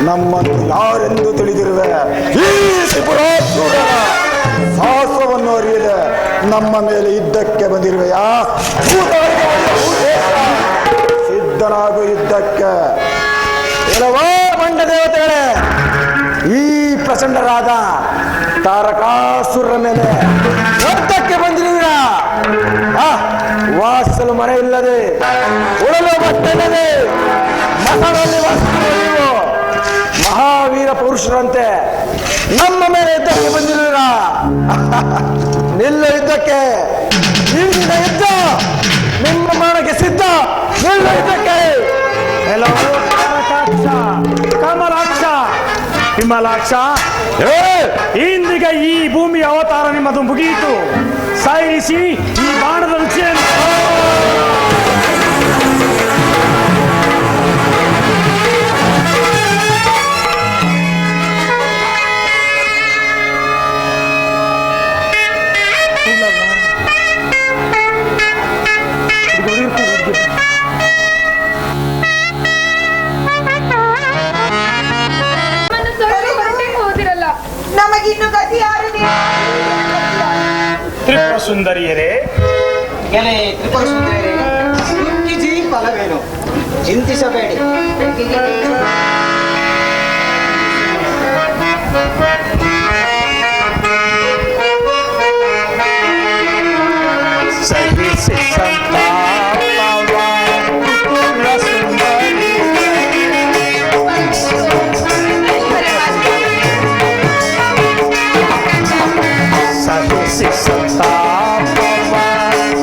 ನಮ್ಮನ್ನು ಯಾರೆಂದು ತಿಳಿದಿರುವೆ. ಈ ತ್ರಿಪುರಾಸುರ ಸಾಹಸವನ್ನು ಅರಿಯದೆ ನಮ್ಮ ಮೇಲೆ ಯುದ್ಧಕ್ಕೆ ಬಂದಿರುವೆಯಾ? ಸಿದ್ಧನಾಗು ಯುದ್ಧಕ್ಕೆ. ಎಲ್ಲವೋ ಮಂಡ ದೇವತೆಗಳೇ, ಈ ಪ್ರಚಂಡರಾದ ತಾರಕಾಸುರರ ಮೇಲೆ ಯುದ್ಧಕ್ಕೆ ಬಂದಿರುವಿರಾ? ವಾಸಲು ಮನೆ ಇಲ್ಲದೆ, ಉಳಲು ಬಟ್ಟೆ ಇಲ್ಲದೆ, ಮಠದಲ್ಲಿ ವಾಸಿಸುವ ಮಹಾವೀರ ಪುರುಷರಂತೆ ನಮ್ಮ ಮೇಲೆ ಯುದ್ಧಕ್ಕೆ ಬಂದಿರುವಿರಾ? ನಿಲ್ಲ ಯುದ್ಧಕ್ಕೆ. ನಿನ್ನ ಯುದ್ಧ ನಿಮ್ಮ ಮರಣಕ್ಕೆ ಸಿದ್ಧ. ನಿಲ್ಲ ಯುದ್ಧಕ್ಕೆ. ಕಮಲಾಕ್ಷ, ವಿಮಲಾಕ್ಷ, ಇಂದಿಗೆ ಈ ಭೂಮಿ ಅವತಾರ ನಿಮ್ಮದು ಮುಗಿಯಿತು. ಸಾಯಿಸಿ ಈ ಬಾಣದ ರುಚಿಯನ್ನು. ನಮಗಿನ್ನು ಗತಿ ಯಾರು? ತ್ರಿಪುರ ಸುಂದರಿಯರೇ, ತ್ರಿಪುರ ಸುಂದರಿಯರೇ, ಫಲವೇನು? ಚಿಂತಿಸಬೇಡಿ. ಸಹಿಸಿ ಸಂತಾಪವ ತ್ರಿಪುರ ಸುಂದರಿ. ಸಹಿಸಿ ಸಂತಾಪವ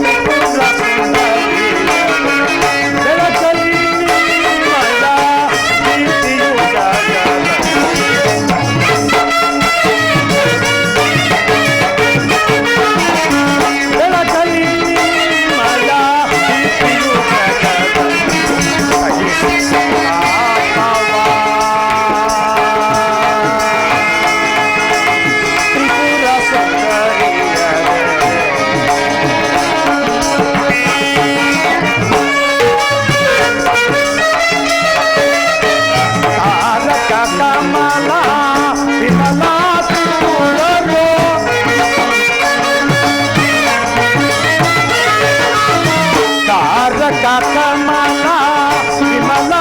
ತ್ರಿಪುರ ಸುಂದರಿ. ಬೆಳಕಲ್ಲಿ ನಿಮ್ಮಯ ಪ್ರೀತಿಯು ಜಗದ. ಬೆಳಕಲ್ಲಿ ನಿಮ್ಮಯ ಪ್ರೀತಿಯು ಜಗದ. ಸಹಿಸಿ ಸಂತಾಪವ ತ್ರಿಪುರ ಸುಂದರಿಯರೇ. ತಾರಕ ಕಮಲ ವಿಮಲ ತ್ರಿಪುರರು. ತಾರಕ ಕಮಲ ವಿಮಲ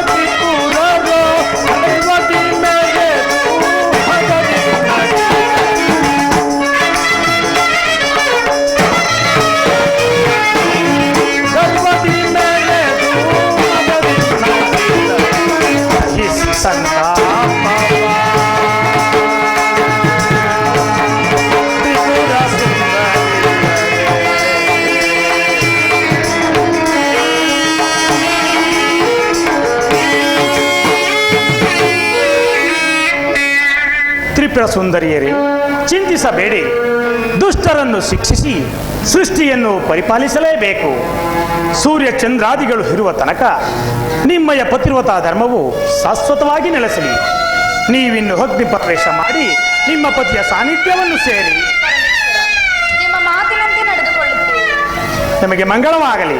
ತ್ರಿಪುರರು. ರೇವತಿ ಮೇಲೆ ಭಗವಿ ನಡೆ. ಗರ್ವದಿ ಮೇಲೆ ಭಗವಿ ನಡೆ. ಸಹಿಸಿ ಸಂತಾಪವ ತ್ರಿಪುರ ಸುಂದರಿಯರೇ. ತ್ರಿಪುರ ಸುಂದರಿಯರೇ, ಚಿಂತಿಸಬೇಡಿ. ದುಷ್ಟರನ್ನು ಶಿಕ್ಷಿಸಿ ಸೃಷ್ಟಿಯನ್ನು ಪರಿಪಾಲಿಸಲೇಬೇಕು. ಸೂರ್ಯ ಚಂದ್ರಾದಿಗಳು ಇರುವ ತನಕ ನಿಮ್ಮಯ ಪತಿವ್ರತಾ ಧರ್ಮವು ಶಾಶ್ವತವಾಗಿ ನೆಲೆಸಲಿ. ನೀವಿನ್ನು ಅಗ್ನಿ ಪ್ರವೇಶ ಮಾಡಿ ನಿಮ್ಮ ಪತಿಯ ಸಾನ್ನಿಧ್ಯವನ್ನು ಸೇರಿ ನಿಮ್ಮ ಮಾತಿನಂತೆ ನಡೆದುಕೊಳ್ಳುತ್ತೇವೆ. ನಿಮಗೆ ಮಂಗಳವಾಗಲಿ.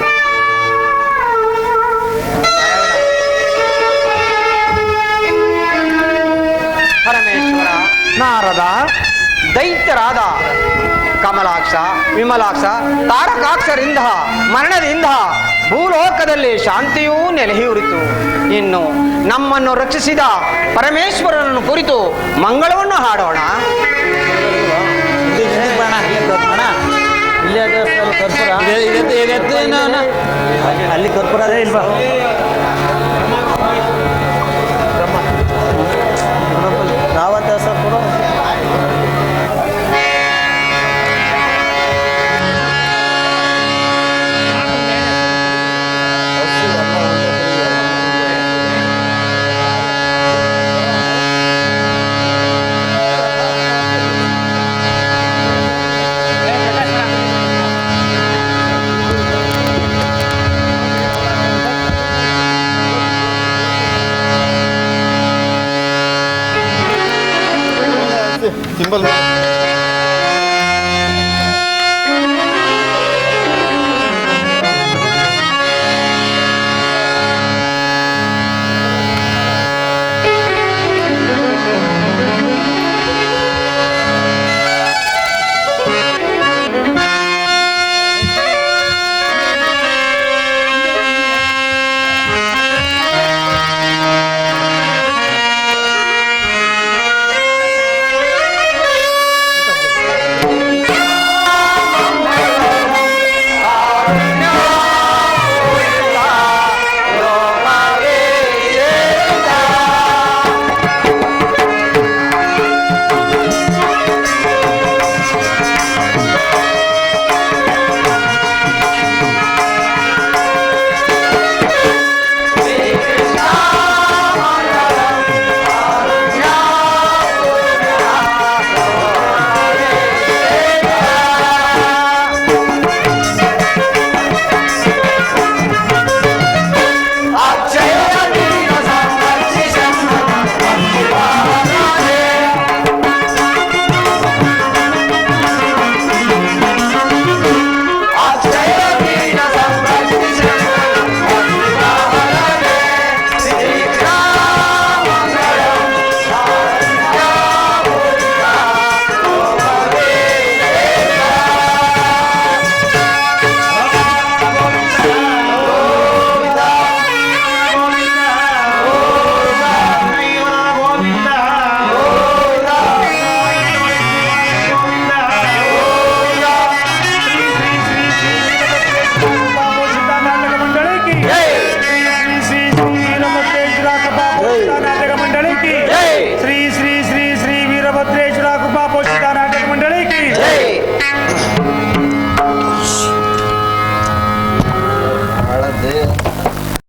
ಪರಮೇಶ್ವರ, ನಾರದ, ದೈತ್ಯರಾದ ಕಮಲಾಕ್ಷ, ವಿಮಲಾಕ್ಷ, ತಾರಕಾಕ್ಷರಿಂದ ಮರಣದಿಂದ ಭೂಲೋಕದಲ್ಲಿ ಶಾಂತಿಯೂ ನೆಲೆಯೂರಿತು. ಇನ್ನು ನಮ್ಮನ್ನು ರಕ್ಷಿಸಿದ ಪರಮೇಶ್ವರನನ್ನು ಕುರಿತು ಮಂಗಳವನ್ನು ಹಾಡೋಣ. ಅಲ್ಲಿ ಕರ್ಪೂರ ಇಲ್ವಾ? ನಾವಂತ ಸರ್ ಕೂಡ ಸಿಂಬಲ್